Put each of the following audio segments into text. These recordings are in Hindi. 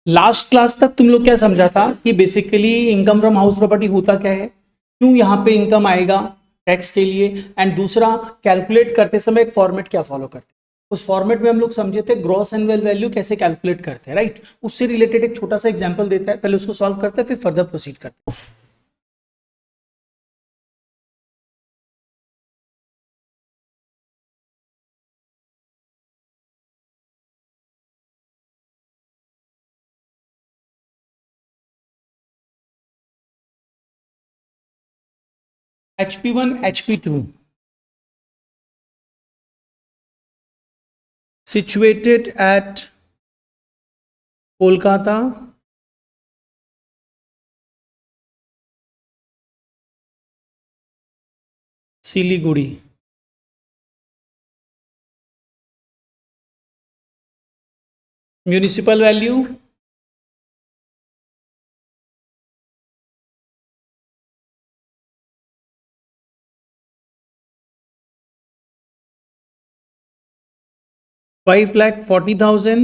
लास्ट क्लास तक तुम लोग क्या समझा था कि basically income from house property होता क्या है, क्यों यहाँ पे इनकम आएगा टैक्स के लिए, एंड दूसरा कैलकुलेट करते समय एक फॉर्मेट क्या फॉलो करते हैं। उस फॉर्मेट में हम लोग समझे थे ग्रॉस एनुअल वैल्यू कैसे कैलकुलेट करते हैं, राइट। उससे रिलेटेड एक छोटा सा एग्जांपल देता है, पहले उसको सॉल्व करते हैं फिर फर्दर प्रोसीड करते हैं। HP1 HP2 situated at Kolkata Siliguri. Municipal value 5,40,000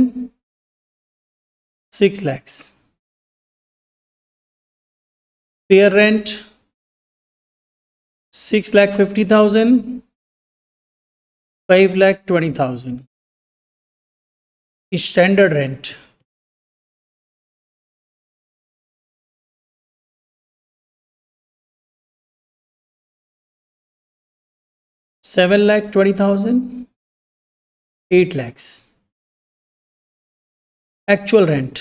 6 lakhs। Fair rent 6,50,000 5,20,000। Standard rent 7,20,000 8 lakhs। Actual rent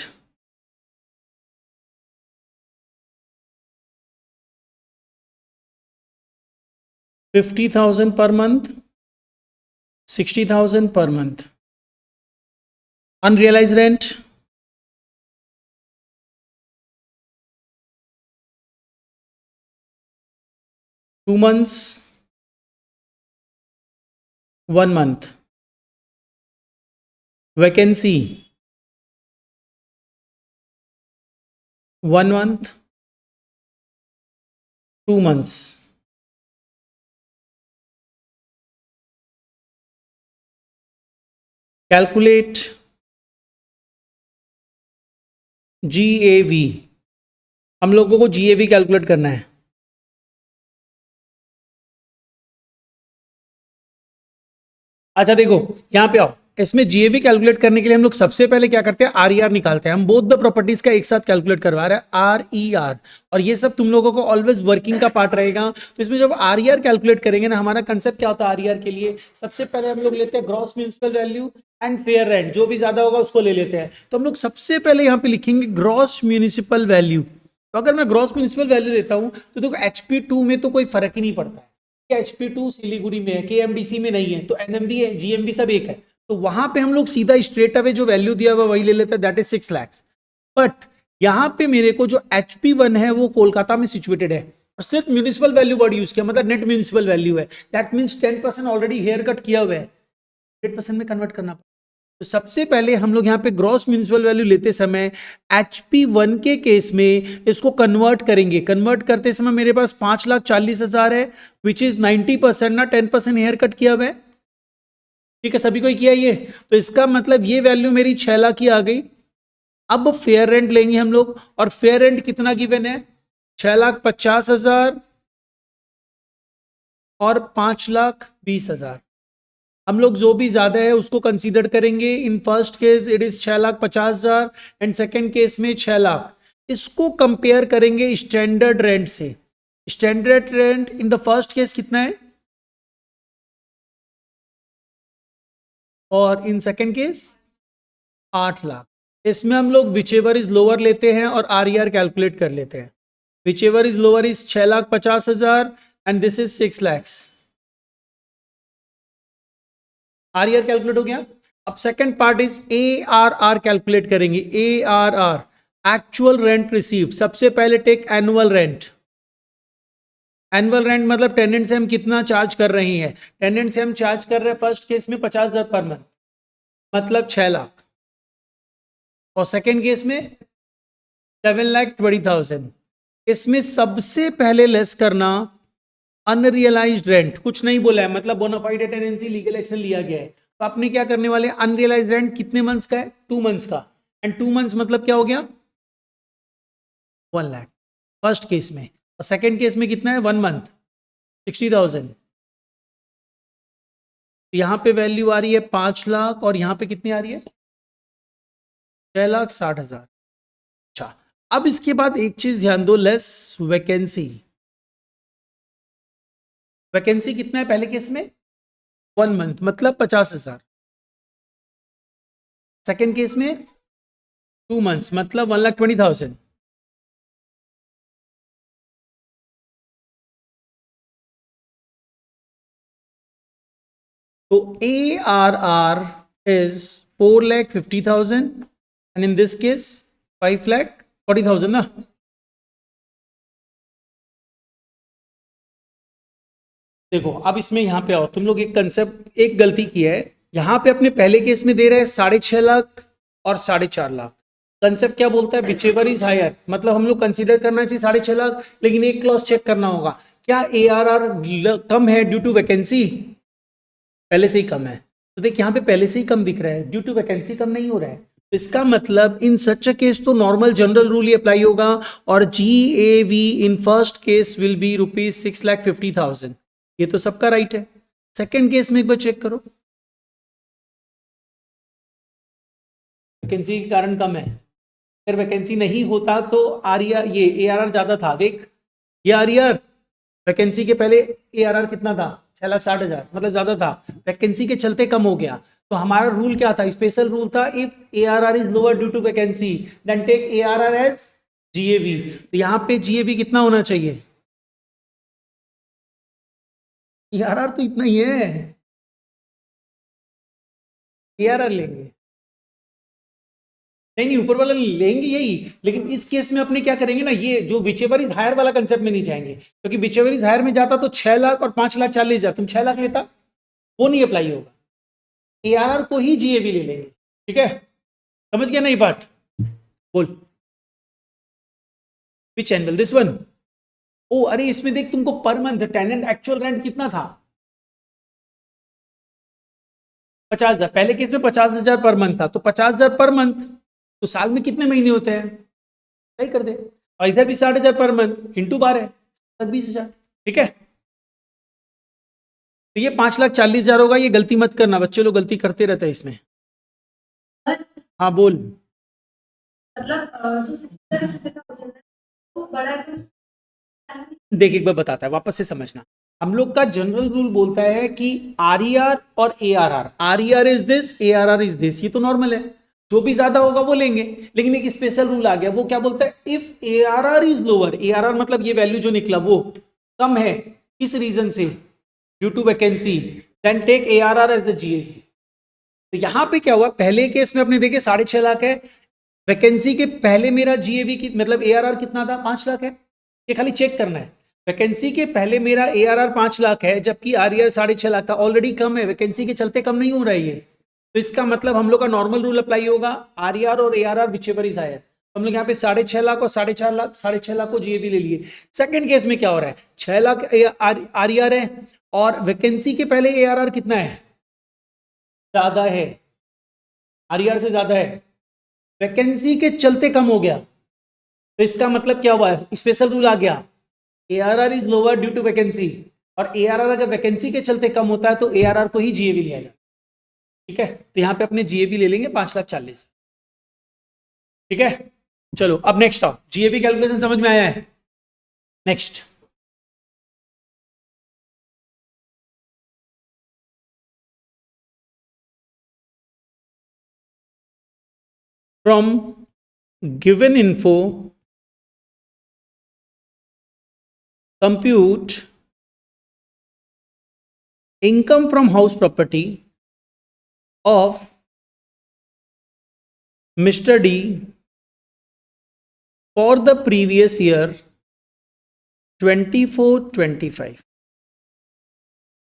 50,000 per month 60,000 per month। Unrealise rent 2 months 1 month। Vacancy 1 month 2 months। Calculate GAV। हम लोगों को GAV कैलकुलेट करना है। अच्छा देखो यहां पे आओ, इसमें जीएवी कैलकुलेट करने के लिए हम लोग सबसे पहले क्या करते हैं, आरईआर निकालते हैं। हम बोथ द प्रॉपर्टीज का एक साथ कैलकुलेट करवा रहे हैं, आरईआर। और ये सब तुम लोगों को ऑलवेज वर्किंग का पार्ट रहेगा। तो इसमें जब आरईआर कैलकुलेट करेंगे ना, हमारा कंसेप्ट क्या होता है आरईआर के लिए, सबसे पहले हम लोग लेते हैं gross municipal value and fair rent, जो भी ज्यादा होगा उसको ले लेते हैं। तो हम लोग सबसे पहले यहाँ पे लिखेंगे ग्रॉस म्युनिसिपल वैल्यू। तो अगर मैं ग्रॉस म्युनिसिपल वैल्यू लेता हूं तो देखो HP2 में तो कोई फर्क ही नहीं पड़ता है। HP2 सिलीगुड़ी में है, KMDC में नहीं है, तो NMB है, GMB सब एक है। तो वहां पे हम लोग सीधा स्ट्रेट अवे जो वैल्यू दिया हुआ वही ले लेते हैं, दैट इज 6 lakhs। बट यहां पे मेरे को जो HP1 है वो कोलकाता में सिचुएटेड है, और सिर्फ म्यूनिसिपल वैल्यू वर्ड यूज किया, मतलब नेट म्यूनिसिपल वैल्यू है। That means 10% already hair cut किया हुआ है, 100% में कन्वर्ट करना पड़ेगा। तो सबसे पहले हम लोग यहाँ पे ग्रॉस म्यूनिसिपल वैल्यू लेते समय HP1 के केस में इसको कन्वर्ट करेंगे। कन्वर्ट करते समय मेरे पास 5,40,000 है, विच इज 90% ना 10% हेयर कट किया हुआ है। ठीक है, सभी को ही किया ये। तो इसका मतलब ये वैल्यू मेरी 6 लाख की आ गई। अब फेयर रेंट लेंगे हम लोग, और फेयर रेंट कितना गिवन है, 6,50,000 और 5,20,000। हम लोग जो भी ज्यादा है उसको कंसीडर करेंगे। In first case it is 6,50,000 and second case में 6 लाख। इसको कंपेयर करेंगे स्टैंडर्ड रेंट से। Standard rent in the first case कितना है, और इन सेकेंड केस 8 लाख। इसमें हम लोग विच एवर इज लोअर लेते हैं और आरईआर कैलकुलेट कर लेते हैं। Whichever is lower is 6,50,000 and this is 6 lakhs। RER calculate हो गया। अब second part is ARR calculate करेंगे। ARR actual rent receive. सबसे पहले take annual rent. Annual rent मतलब टेनेंट से हम कितना चार्ज कर रहे हैं। टेनेंट से हम चार्ज कर रहे हैं फर्स्ट केस में 50,000 पर मंथ, मतलब 6 लाख। और सेकेंड केस में 7,20,000। इसमें सबसे पहले लेस करना अनरियलाइज्ड रेंट। कुछ नहीं बोला है, मतलब बोनाफाइड टेनेंसी लीगल एक्शन लिया गया है। तो आपने क्या करने वाले, अनरियलाइज्ड रेंट कितने मंथ्स का है, 2 मंथ्स का। एंड 2 मंथ्स मतलब क्या हो गया 1 लाख फर्स्ट केस में, और सेकेंड केस में कितना है 1 मंथ 60,000। तो यहाँ पे वैल्यू आ रही है 5 लाख और यहाँ पे कितनी आ रही है 6,60,000। अच्छा, अब इसके बाद एक चीज ध्यान दो, लेस वैकेंसी। वैकेंसी कितना है पहले केस में 1 मंथ मतलब 50,000, सेकेंड केस में 2 मंथ्स मतलब 1,20,000। तो ARR is 4,50,000 and in this case 5,40,000 ना। देखो अब इसमें यहां पे आओ, तुम लोग एक कंसेप्ट एक गलती की है, यहां पे अपने पहले केस में दे रहे हैं 6.5 लाख और 4.5 लाख। कंसेप्ट क्या बोलता है विचेवर इज हायर, मतलब हम लोग कंसीडर करना चाहिए 6.5 लाख, लेकिन एक क्लॉज चेक करना होगा क्या ARR कम है ड्यू टू वैकेंसी, पहले से ही कम है। तो देख यहाँ पे पहले से ही कम दिख रहा है, ड्यू टू वैकेंसी कम नहीं हो रहा है। तो इसका मतलब इन सच अ केस तो नॉर्मल जनरल रूल ही अप्लाई होगा, और GAV in first case will be ₹6,50,000। ये तो सबका राइट है। सेकेंड केस में एक बार चेक करो, वैकेंसी के कारण कम है। अगर वैकेंसी नहीं होता तो आर ये ARR ज्यादा था। देख ये ARR वैकेंसी के पहले ARR कितना था 6,60,000 मतलब ज्यादा था, वैकेंसी के चलते कम हो गया। तो हमारा रूल क्या था, स्पेशल रूल था, if ARR is lower due to vacancy then take ARR as GAV। तो यहाँ पे GAV कितना होना चाहिए, ARR तो इतना ही है, ARR लेंगे। नहीं नहीं ऊपर वाला लेंगे यही, लेकिन इस केस में अपने क्या करेंगे ना, ये जो विचेवर इज हायर वाला कंसेप्ट में नहीं जाएंगे, क्योंकि विचेवर इज हायर में जाता तो 6 लाख और 5,40,000, तुम 6 लाख लेता, वो नहीं अप्लाई होगा। ARR को ही GAV ले लेंगे। ठीक है, समझ गया नहीं बात, बोल। Which angle this one. ओ अरे इसमें देख तुमको per month tenant actual rent कितना था 50,000, पहले केस में 50,000 पर मंथ था, तो 50,000 पर मंथ, तो साल में कितने महीने होते हैं, सही कर दे। और इधर भी 60,000 पर मंथ इंटू 12 तक 20,000। ठीक है, तो ये 5,40,000 होगा, ये गलती मत करना, बच्चे लोग गलती करते रहते हैं इसमें। हाँ बोल। मतलब जो 70,000 है वो बड़ा देख एक बार बताता है, वापस से समझना। हम लोग का जनरल रूल बोलता है कि RER और ARR is this, ARR is this, ये तो नॉर्मल है, जो भी ज्यादा होगा वो लेंगे। लेकिन एक स्पेशल रूल आ गया, वो क्या बोलता है, if ARR is lower, ARR मतलब ये वैल्यू जो निकला वो कम है इस रीजन से due to vacancy, then take ARR as the GAV। तो यहां पे क्या हुआ, पहले केस में अपने देखे 6.5 लाख है, वैकेंसी के पहले मेरा GAV की मतलब ARR कितना था 5 लाख है, ये खाली चेक करना है। वैकेंसी के पहले मेरा ARR 5 लाख है, जबकि RER 6.5 लाख था, ऑलरेडी कम है, वैकेंसी के चलते कम नहीं हो रहा है ये। तो इसका मतलब हम लोग का नॉर्मल रूल अप्लाई होगा, RER और ARR विचेवर इज हायर। हम लोग यहाँ पे 6.5 लाख और 4.5 लाख, 6.5 लाख को GAV ले लिए। सेकंड केस में क्या हो रहा है, 6 लाख RER है और वैकेंसी के पहले ARR कितना है, ज्यादा है, RER से ज्यादा है, वैकेंसी के चलते कम हो गया। तो इसका मतलब क्या हुआ है, स्पेशल रूल आ गया, ARR is lower due to vacancy, और ARR अगर वैकेंसी के चलते कम होता है तो ARR को ही GAV लिया जाए। ठीक है, तो यहां पे अपने GAV ले लेंगे 5,40,000। ठीक है, चलो अब नेक्स्ट आओ, GAV कैलकुलेशन समझ में आया है, next. From given info compute income from house property of mister D for the previous year 24-25।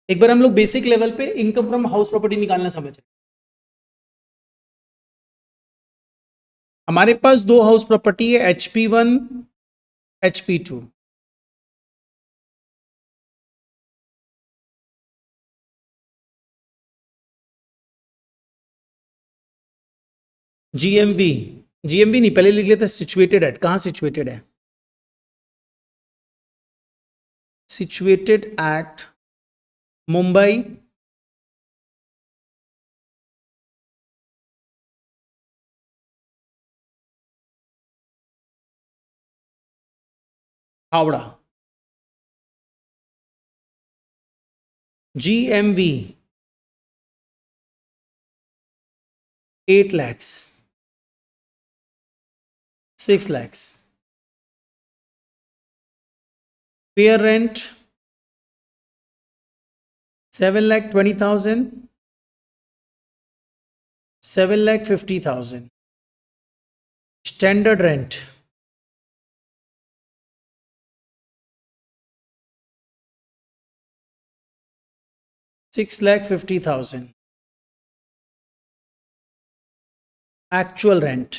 एक बार हम लोग बेसिक लेवल पे इनकम फ्रॉम हाउस प्रॉपर्टी निकालना समझ रहे। हमारे पास दो हाउस प्रॉपर्टी है, HP1 HP2। जीएमवी, जीएमवी नहीं, पहले लिख लेते सिचुएटेड एट, कहाँ सिचुएटेड है? Situated at Mumbai Howrah. GMV 8 lakhs, 6 lakhs, fair rent 7,20,000, 7,50,000, standard rent 6,50,000, actual rent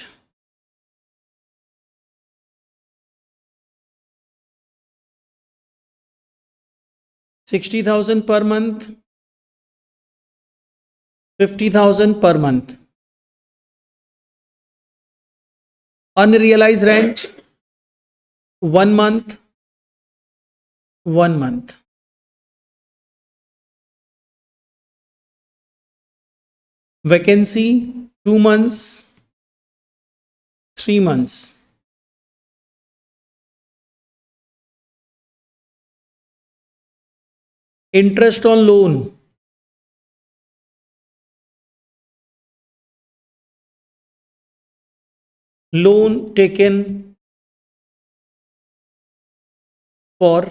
60,000 per month, 50,000 per month. Unrealized rent 1 month, 1 month. Vacancy 2 months, 3 months. Interest on loan taken for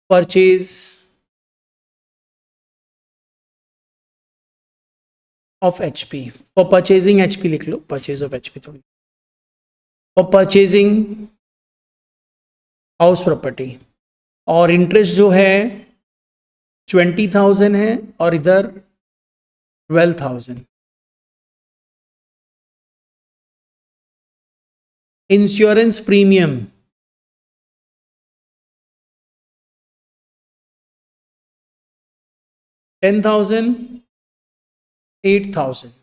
purchase of HP, for purchasing HP लिख लो, purchase of HP थोड़ी, for purchasing हाउस प्रॉपर्टी, और इंटरेस्ट जो है 20,000 है और इधर 12,000. Insurance premium 10,000, 8,000.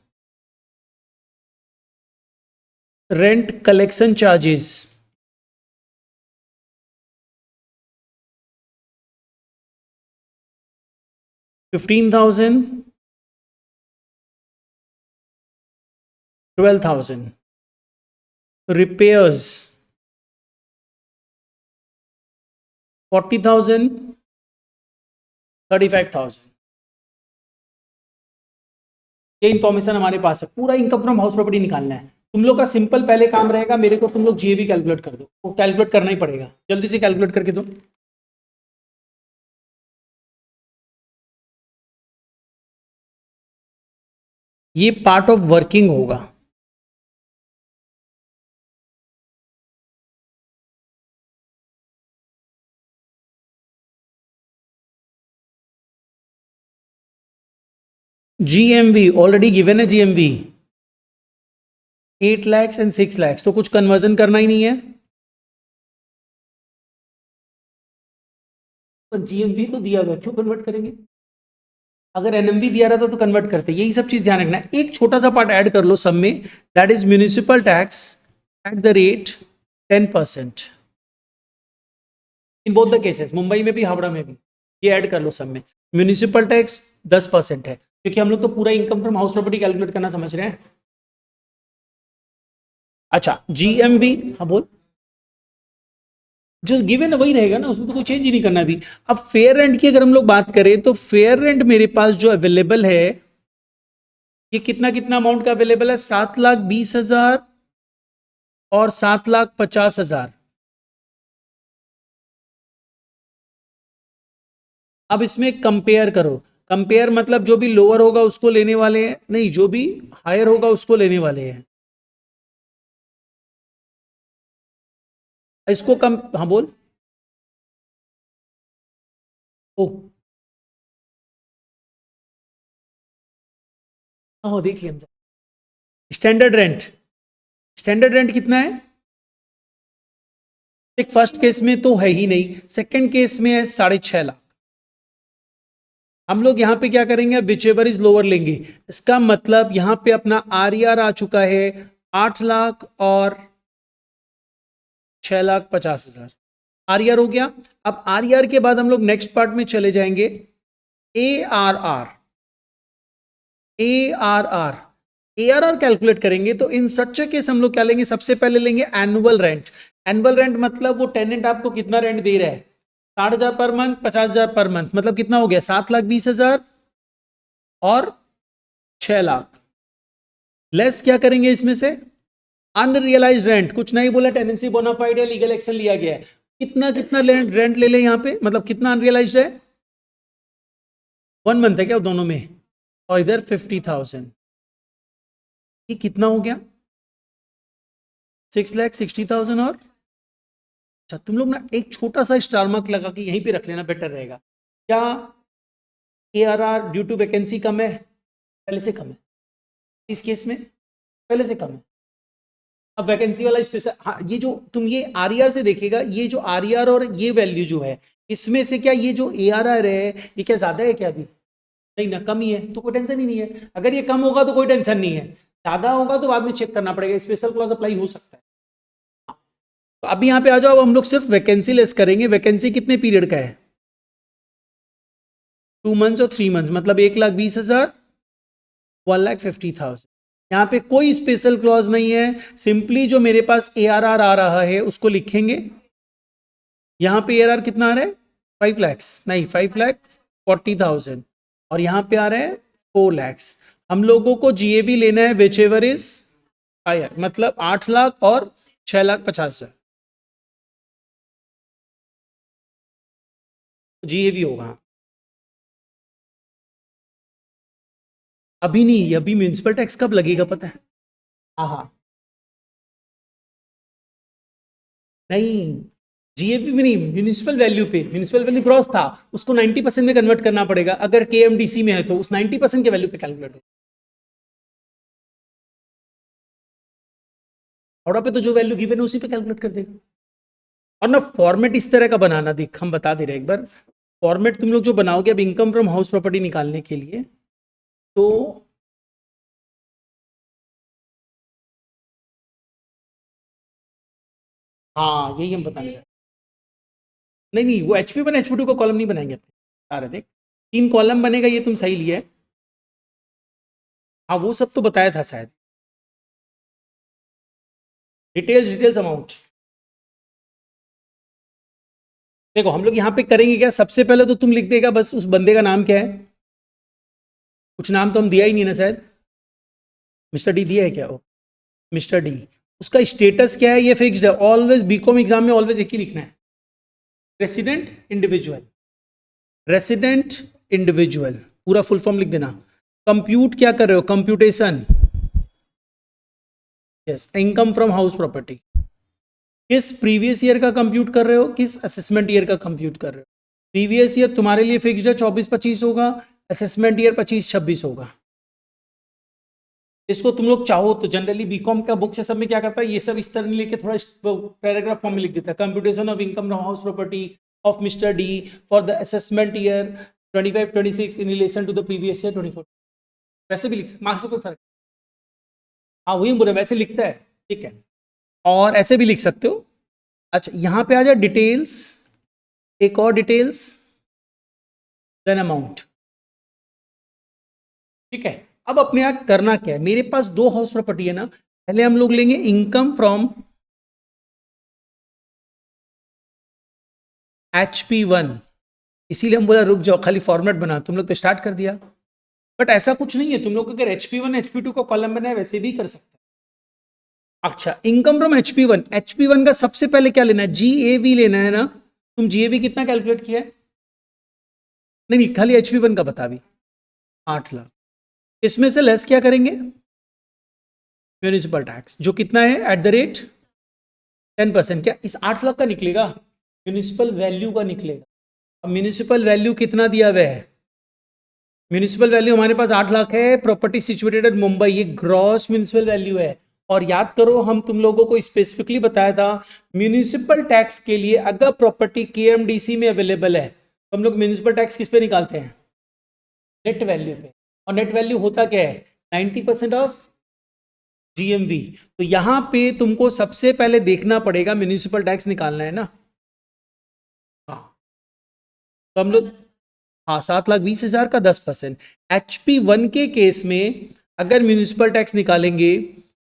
Rent collection charges 15,000, 12,000. repairs 40,000, 35,000. ये इंफॉर्मेशन हमारे पास है, पूरा इनकम फ्रॉम हाउस प्रॉपर्टी निकालना है. तुम लोग का सिंपल पहले काम रहेगा, मेरे को तुम लोग जीएबी कैलकुलेट कर दो, वो कैलकुलेट करना ही पड़ेगा, जल्दी से कैलकुलेट करके दो. ये पार्ट ऑफ वर्किंग होगा. जीएमवी ऑलरेडी गिवन है, जीएमवी 8 lakhs एंड 6 lakhs, तो कुछ कन्वर्जन करना ही नहीं है. पर जीएमवी तो दिया गया, क्यों कन्वर्ट करेंगे? अगर एनएमवी दिया रहता तो कन्वर्ट करते. यही सब चीज ध्यान रखना है. एक छोटा सा पार्ट ऐड कर लो सब में, that is municipal tax at the rate 10% in both the cases, Mumbai में भी हावड़ा में भी. ये ऐड कर लो सब में. म्यूनिसिपल टैक्स 10% है, क्योंकि हम लोग तो पूरा income from house property calculate करना समझ रहे हैं. अच्छा, जीएमवी, हाँ बोल. जो गिवन है वही रहेगा ना, उसमें तो कोई चेंज ही नहीं करना अभी. अब फेयर रेंट की अगर हम लोग बात करें तो फेयर रेंट मेरे पास जो अवेलेबल है, ये कितना कितना अमाउंट का अवेलेबल है? 7,20,000 और 7,50,000. अब इसमें कंपेयर करो. कंपेयर मतलब जो भी लोअर होगा उसको लेने वाले हैं, नहीं, जो भी हायर होगा उसको लेने वाले हैं. इसको कम, हाँ बोल. ओ, हाँ देख लिया. स्टैंडर्ड रेंट, स्टैंडर्ड रेंट कितना है? एक फर्स्ट केस में तो है ही नहीं, सेकंड केस में है 6.5 लाख. हम लोग यहां पे क्या करेंगे? विच एवर इज लोअर लेंगे. इसका मतलब यहां पे अपना आर आ चुका है 8,00,000 और 6,50,000 आरईआर हो गया। अब आरईआर के बाद हम लोग नेक्स्ट पार्ट में चले जाएंगे, एआरआर। एआरआर एआरआर कैलकुलेट करेंगे तो इन सच केस हम लोग क्या लेंगे, सबसे पहले लेंगे एनुअल रेंट। एनुअल रेंट मतलब वो टेनेंट आपको कितना रेंट दे रहा है, 60,000 पर मंथ, 50,000 पर मंथ, मतलब कितना हो गया, 7,20,000 और 6,00,000। लेस क्या करेंगे इसमें से, अनरियलाइज रेंट, कुछ नहीं बोला, टेनेंसी बोनाफाइड है, लीगल एक्शन लिया गया है, कितना कितना रेंट ले ले यहाँ पे, मतलब कितना अनरियलाइज है, 1 मंथ है क्या दोनों में, और इधर 50,000, ये कितना हो गया, 6,60,000 और, अच्छा तुम लोग ना एक छोटा सा स्टार मार्क लगा के यहीं पे रख लेना, बेटर रहेगा। क्या एआरआर ड्यू टू वैकेंसी कम है, पहले से कम है, इस केस में पहले से कम है। अब वैकेंसी वाला स्पेशल, हाँ ये जो तुम ये आरईआर से देखेगा, ये जो आरईआर और ये वैल्यू जो है, इसमें से क्या ये जो एआरआर है ये क्या ज्यादा है क्या अभी, नहीं ना, कम ही है, तो कोई टेंशन ही नहीं है। अगर ये कम होगा तो कोई टेंशन नहीं है, ज्यादा होगा तो बाद में चेक करना पड़ेगा, स्पेशल क्लॉज अप्लाई हो सकता है। तो अभी यहाँ पे आ जाओ, अब हम लोग सिर्फ वैकेंसी लेस करेंगे। वैकेंसी कितने पीरियड का है, 2 मंथ्स और 3 मंथ्स, मतलब 1,20,000, 1,50,000। यहाँ पे कोई स्पेशल क्लॉज नहीं है, सिंपली जो मेरे पास एआरआर आ रहा है उसको लिखेंगे। यहाँ पे एआरआर कितना आ रहा है, 5 लाख नहीं, 5,40,000, और यहाँ पे आ रहा है 4 लाख। हम लोगों को जीएवी लेना है विच एवर इज हायर, मतलब 8,00,000 और 6,50,000 जीएवी होगा। अभी नहीं, अभी म्यूनिसिपल टैक्स कब लगेगा पता है, हाँ हाँ, नहीं जीएपी में नहीं, म्यूनिसिपल वैल्यू पे, म्यूनिसिपल वैल्यू क्रॉस था, उसको 90% में कन्वर्ट करना पड़ेगा, अगर केएमडीसी में है तो उस 90% के वैल्यू पे कैलकुलेट हो। हावड़ा पे तो जो वैल्यू गिवन है उसी पे कैलकुलेट कर देगा। और ना फॉर्मेट इस तरह का बनाना, देख हम बता दे रहे एक बार, फॉर्मेट तुम लोग जो बनाओगे अब इनकम फ्रॉम हाउस प्रॉपर्टी निकालने के लिए, तो हाँ यही हम बताने रहे। नहीं नहीं, वो HP1 HP2 का कॉलम नहीं बनाएंगे अपने, आ रहे देख, 3 कॉलम बनेगा, ये तुम सही लिया है। हाँ वो सब तो बताया था शायद, डिटेल्स अमाउंट। देखो हम लोग यहाँ पे करेंगे क्या, सबसे पहले तो तुम लिख देगा बस उस बंदे का नाम क्या है, कुछ नाम तो हम दिया ही नहीं ना शायद, मिस्टर डी दिया है क्या, ओ मिस्टर डी, उसका स्टेटस क्या है ये फिक्स्ड है, ऑलवेज बीकॉम एग्जाम में ऑलवेज एक ही लिखना है, रेसिडेंट इंडिविजुअल, रेसिडेंट इंडिविजुअल, पूरा फुल फॉर्म लिख देना। कंप्यूट क्या कर रहे हो, computation, yes, income from house property, किस प्रीवियस ईयर का कंप्यूट कर रहे हो, किस असेसमेंट ईयर का कंप्यूट कर रहे हो। प्रीवियस ईयर तुम्हारे लिए फिक्स्ड है 24-25 होगा, असेसमेंट ईयर 25-26 होगा। इसको तुम लोग चाहो तो जनरली बीकॉम का बुक से सब में क्या करता है, ये सब इस तरह लेके थोड़ा पैराग्राफ फॉर्म में लिख देता है, computation of income from house property of mister D for the assessment year 25-26 in relation to the previous year 24। वैसे भी लिख सकते, मार्क्स से कोई फर्क, हाँ वही बोले वैसे लिखता है, ठीक है, और ऐसे भी लिख सकते हो। अच्छा यहाँ पे आ जाए डिटेल्स, एक और डिटेल्स, देन अमाउंट, ठीक है। अब अपने यहाँ करना क्या है, मेरे पास 2 हाउस प्रॉपर्टी है ना, पहले हम लोग लेंगे इनकम फ्रॉम HP1, इसीलिए हम बोला रुक जाओ खाली फॉर्मेट बना, तुम लोग तो स्टार्ट कर दिया, बट ऐसा कुछ नहीं है, तुम लोग अगर HP1 HP2 का कॉलम बनाए वैसे भी कर सकते हैं। अच्छा इनकम फ्रॉम HP1 का सबसे पहले क्या लेना है, GAV लेना है ना, तुम GAV कितना कैलकुलेट किया है, नहीं नहीं खाली HP1 का बता भी, 8,00,000, इसमें से लेस क्या करेंगे, म्यूनिसिपल टैक्स जो कितना है एट द रेट 10%, क्या इस 8,00,000 का निकलेगा, म्यूनिसिपल वैल्यू का निकलेगा। अब म्यूनिसिपल वैल्यू कितना दिया हुआ है, म्यूनिसिपल वैल्यू हमारे पास 8,00,000 है, प्रॉपर्टी सिचुएटेड एट मुंबई, ये ग्रॉस म्यूनिसिपल वैल्यू है। और याद करो हम तुम लोगों को स्पेसिफिकली बताया था, म्यूनिसिपल टैक्स के लिए अगर प्रॉपर्टी केएमडीसी में अवेलेबल है तो हम लोग म्यूनिसिपल टैक्स किस पे निकालते हैं, नेट वैल्यू पे, और नेट वैल्यू होता क्या है, 90% ऑफ जीएमवी। तो यहां पे तुमको सबसे पहले देखना पड़ेगा, म्यूनिसिपल टैक्स निकालना है ना। हाँ, तो हम लोग, हाँ 7,20,000 का 10%। HP1 के केस में अगर म्यूनिसिपल टैक्स निकालेंगे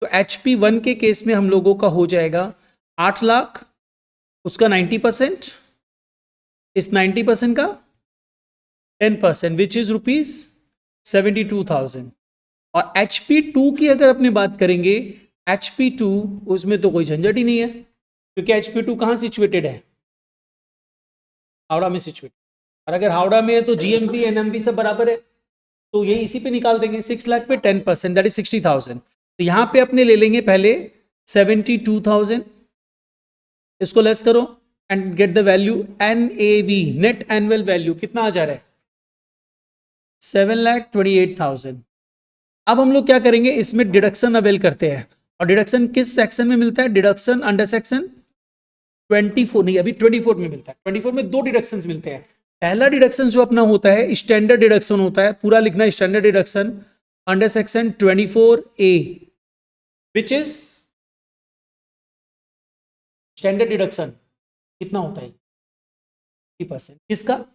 तो HP1 के केस में हम लोगों का हो जाएगा 8 लाख, उसका 90%, इस 90% का 10% विच इज ₹72,000। और HP2 की अगर अपने बात करेंगे, HP2 उसमें तो कोई झंझट ही नहीं है, क्योंकि HP2 कहां सिचुएटेड है, हावड़ा में सिचुएटेड। और अगर हावड़ा में है तो GMV NMV सब बराबर है, तो ये इसी पे निकाल देंगे। 6 लाख पे 10% दैट इज 60,000। तो यहां पे अपने ले लेंगे पहले 72,000, इसको लेस करो and get the value NAV, net annual value कितना आ जा रहा है, 7,28,000। अब हम लोग क्या करेंगे, इसमें डिडक्शन अवेल करते हैं। और डिडक्शन किस सेक्शन में मिलता है, डिडक्शन अंडर सेक्शन 24, नहीं अभी 24 में मिलता है। 24 में 2 डिडक्शंस मिलते हैं। पहला डिडक्शन जो अपना होता है स्टैंडर्ड डिडक्शन होता है, पूरा लिखना standard deduction under section 24A, which is standard deduction कितना होता है 30%। किसका,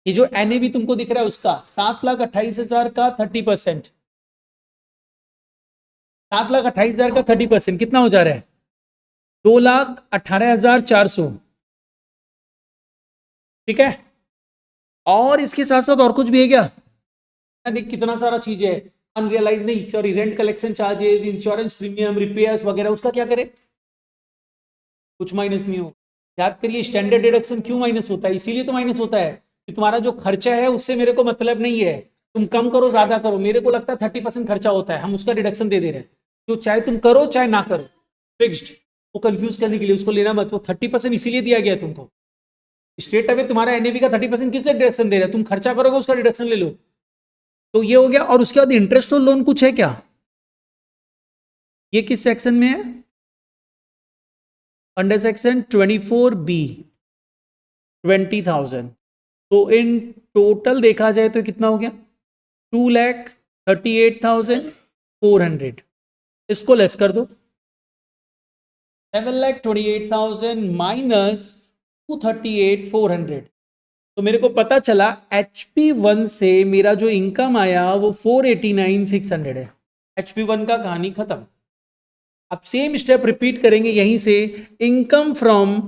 ये जो NAV तुमको दिख रहा है उसका 7,28,000 का 30%, 7,28,000 का 30% कितना हो जा रहा है, 2,18,400। ठीक है, और इसके साथ साथ और कुछ भी है क्या, देख कितना सारा चीज है, अनरियलाइज नहीं sorry, rent collection charges, insurance premium, repairs वगैरह, उसका क्या करे, कुछ माइनस नहीं हो। याद करिए स्टैंडर्ड डिडक्शन क्यों माइनस होता है, इसीलिए तो माइनस होता है कि तुम्हारा जो खर्चा है उससे मेरे को मतलब नहीं है, तुम कम करो ज्यादा करो, मेरे को लगता है 30% खर्चा होता है, हम उसका डिडक्शन दे दे रहे हैं। तो चाहे तुम करो चाहे ना करो, फिक्स्ड, वो कंफ्यूज करने के लिए उसको लेना मत, वो 30% इसीलिए दिया गया तुमको। स्ट्रेट अवे तुम्हारा NAV का 30% किस लिए डिडक्शन दे रहा है, तुम खर्चा करोगे उसका डिडक्शन ले लो। तो ये हो गया। और उसके बाद इंटरेस्ट और लोन कुछ है क्या, ये किस सेक्शन में है, अंडर सेक्शन 24B, 20,000। तो इन टोटल देखा जाए तो कितना हो गया, 2,38,400। इसको लेस कर दो, 7,28,000 माइनस 238,400। तो मेरे को पता चला HP1 से मेरा जो इनकम आया वो 489,600 है। HP1 का कहानी खत्म। अब सेम स्टेप रिपीट करेंगे यहीं से, इनकम फ्रॉम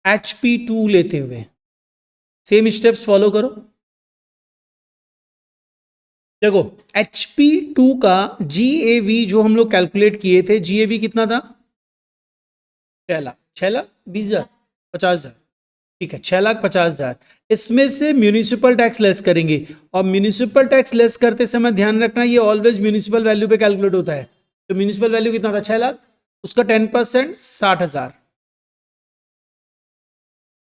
HP2 लेते हुए सेम स्टेप्स फॉलो करो। देखो HP2 का GAV जो हम लोग कैलकुलेट किए थे, GAV कितना था, 6,20,000, 50,000। ठीक है, 6,50,000। इसमें से म्यूनिसिपल टैक्स लेस करेंगे, और म्यूनिसिपल टैक्स लेस करते समय ध्यान रखना ये ऑलवेज म्यूनिसिपल वैल्यू पे कैलकुलेट होता है। तो म्यूनिसिपल वैल्यू कितना था, 6 लाख, उसका 10% 60,000।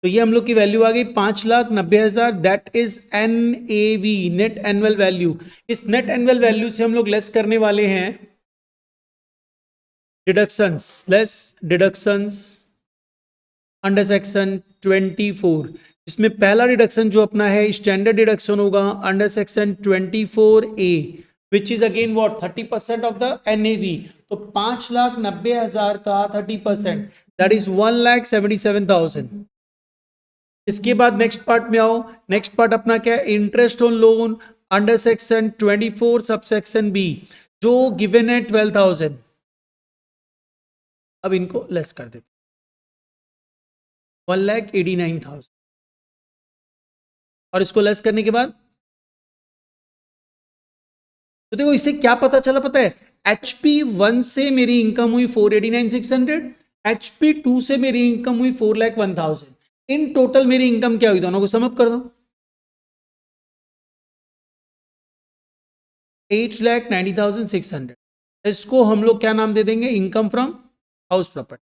तो ये हम लोग की वैल्यू आ गई 5,90,000, that is NAV, net annual value. इस नेट एनुअल वैल्यू से हम लोग लेस करने वाले हैं deductions, less deductions under section 24। इसमें पहला डिडक्शन जो अपना है स्टैंडर्ड डिडक्शन होगा under section 24A, which is again what, 30% of the NAV। तो 5,90,000 का 30% दैट इज 1,77,000। इसके बाद नेक्स्ट पार्ट में आओ। नेक्स्ट पार्ट अपना क्या है, interest on loan under section 24 subsection B, जो गिवन है 12,000। अब इनको लेस कर देते, 1,89,000। और इसको लेस करने के बाद तो देखो इससे क्या पता चला, पता है, HP1 से मेरी इनकम हुई 489,600, HP2 से मेरी इनकम हुई 4,01,000। इन टोटल मेरी इनकम क्या हुई, दोनों को सम अप कर दो, 8,90,600। इसको हम लोग क्या नाम दे देंगे, इनकम फ्रॉम हाउस प्रॉपर्टी।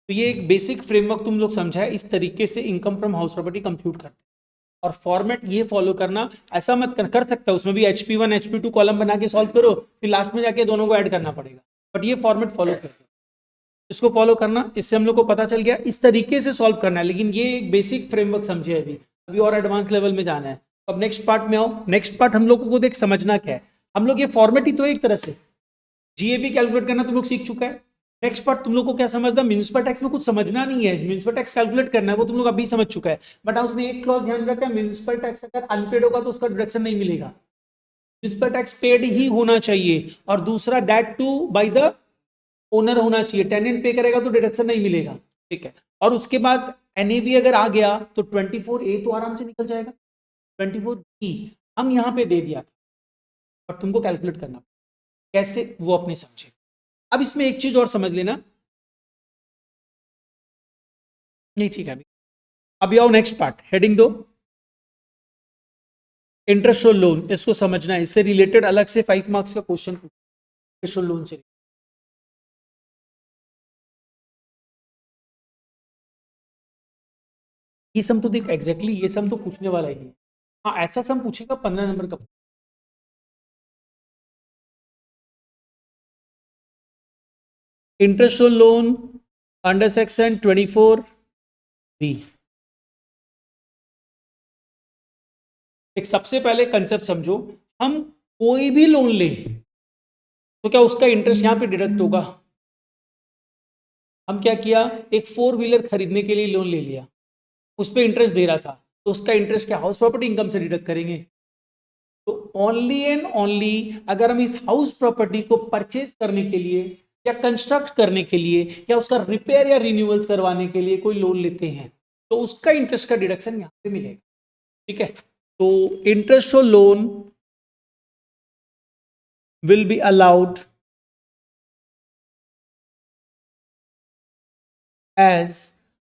तो ये एक बेसिक फ्रेमवर्क तुम लोग समझा है, इस तरीके से income from house property compute करते हैं। और फॉर्मेट ये फॉलो करना, ऐसा मत कर सकता है उसमें भी HP1 HP2 कॉलम बना के सॉल्व करो, फिर लास्ट में जाके दोनों को ऐड करना पड़ेगा, बट ये फॉर्मेट फॉलो करते हैं। इसको फॉलो करना, इससे हम लोग को पता चल गया इस तरीके से सॉल्व करना है, लेकिन ये एक बेसिक फ्रेमवर्क समझे, अभी अभी और एडवांस लेवल में जाना है। अब नेक्स्ट पार्ट में आओ। नेक्स्ट पार्ट हम लोगों को देख समझना क्या है, हम लोग ये फॉर्मेट ही तो है एक तरह से, जीएबी कैलकुलेट करना तुम लोग सीख चुका है। नेक्स्ट पार्ट तुम लोग को क्या समझना, म्यूनिसिपल टैक्स में कुछ समझना नहीं है, म्यूनिसिपल टैक्स कैलकुलेट करना है वो तुम लोग अभी समझ चुका है। बट हाँ उसने एक क्लॉज ध्यान रखा है, म्यूनिसिपल टैक्स अगर अनपेड होगा तो उसका डिडक्शन नहीं मिलेगा, म्यूनिसिपल टैक्स पेड ही होना चाहिए, और दूसरा that too by the owner होना चाहिए, टेनेंट पे करेगा तो डिडक्शन नहीं मिलेगा, ठीक है। और उसके बाद एनएवी अगर आ गया तो 24A तो आराम से निकल जाएगा, 24B हम यहां पे दे दिया था, और तुमको कैलकुलेट करना कैसे वो अपने समझे। अब इसमें एक चीज और समझ लेना, नहीं ठीक है अभी आओ नेक्स्ट पार्ट, हेडिंग दो इंटरेस्ट और लोन, इसको समझना है, इससे रिलेटेड अलग से 5 मार्क्स का क्वेश्चन, इंटरेस्ट और लोन से। ये सम तो देख एग्जैक्टली ये सम तो पूछने वाला ही है, हाँ ऐसा सम पूछेगा 15 नंबर का। इंटरेस्ट और लोन अंडर सेक्शन 24B। एक सबसे पहले कंसेप्ट समझो, हम कोई भी लोन ले तो क्या उसका इंटरेस्ट यहां पे डिडक्ट होगा। हम क्या किया, एक 4 व्हीलर खरीदने के लिए लोन ले लिया, उस पर इंटरेस्ट दे रहा था, तो उसका इंटरेस्ट क्या हाउस प्रॉपर्टी इनकम से डिडक्ट करेंगे। तो ओनली एंड ओनली अगर हम इस हाउस प्रॉपर्टी को परचेज करने के लिए या कंस्ट्रक्ट करने के लिए या उसका रिपेयर या रिन्यूअल्स करवाने के लिए कोई लोन लेते हैं तो उसका इंटरेस्ट का डिडक्शन यहां पे मिलेगा, ठीक है। तो इंटरेस्ट और loan will be allowed as,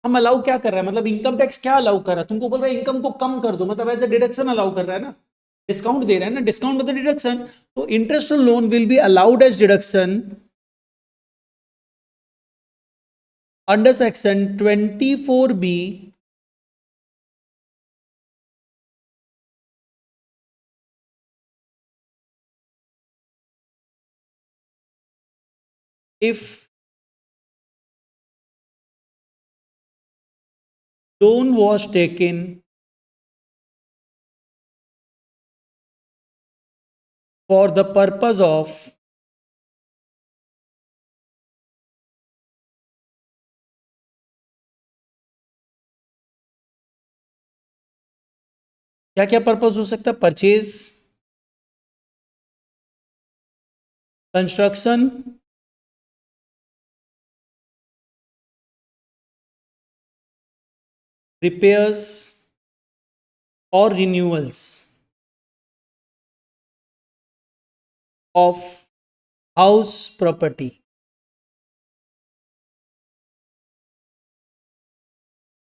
हम अलाउ क्या कर रहा है, मतलब इनकम टैक्स क्या अलाउ कर रहा है, तुमको बोल रहा है इनकम को कम कर दो, मतलब एज ए डिडक्शन अलाउ कर रहा है ना, डिस्काउंट दे रहा है ना, डिस्काउंट मतलब डिडक्शन। तो इंटरेस्ट और loan will be allowed as deduction under section 24B if loan was taken for the purpose of क्या क्या पर्पज हो सकता है, परचेज, कंस्ट्रक्शन, रिपेयर्स और रिन्यूअल्स ऑफ हाउस प्रॉपर्टी।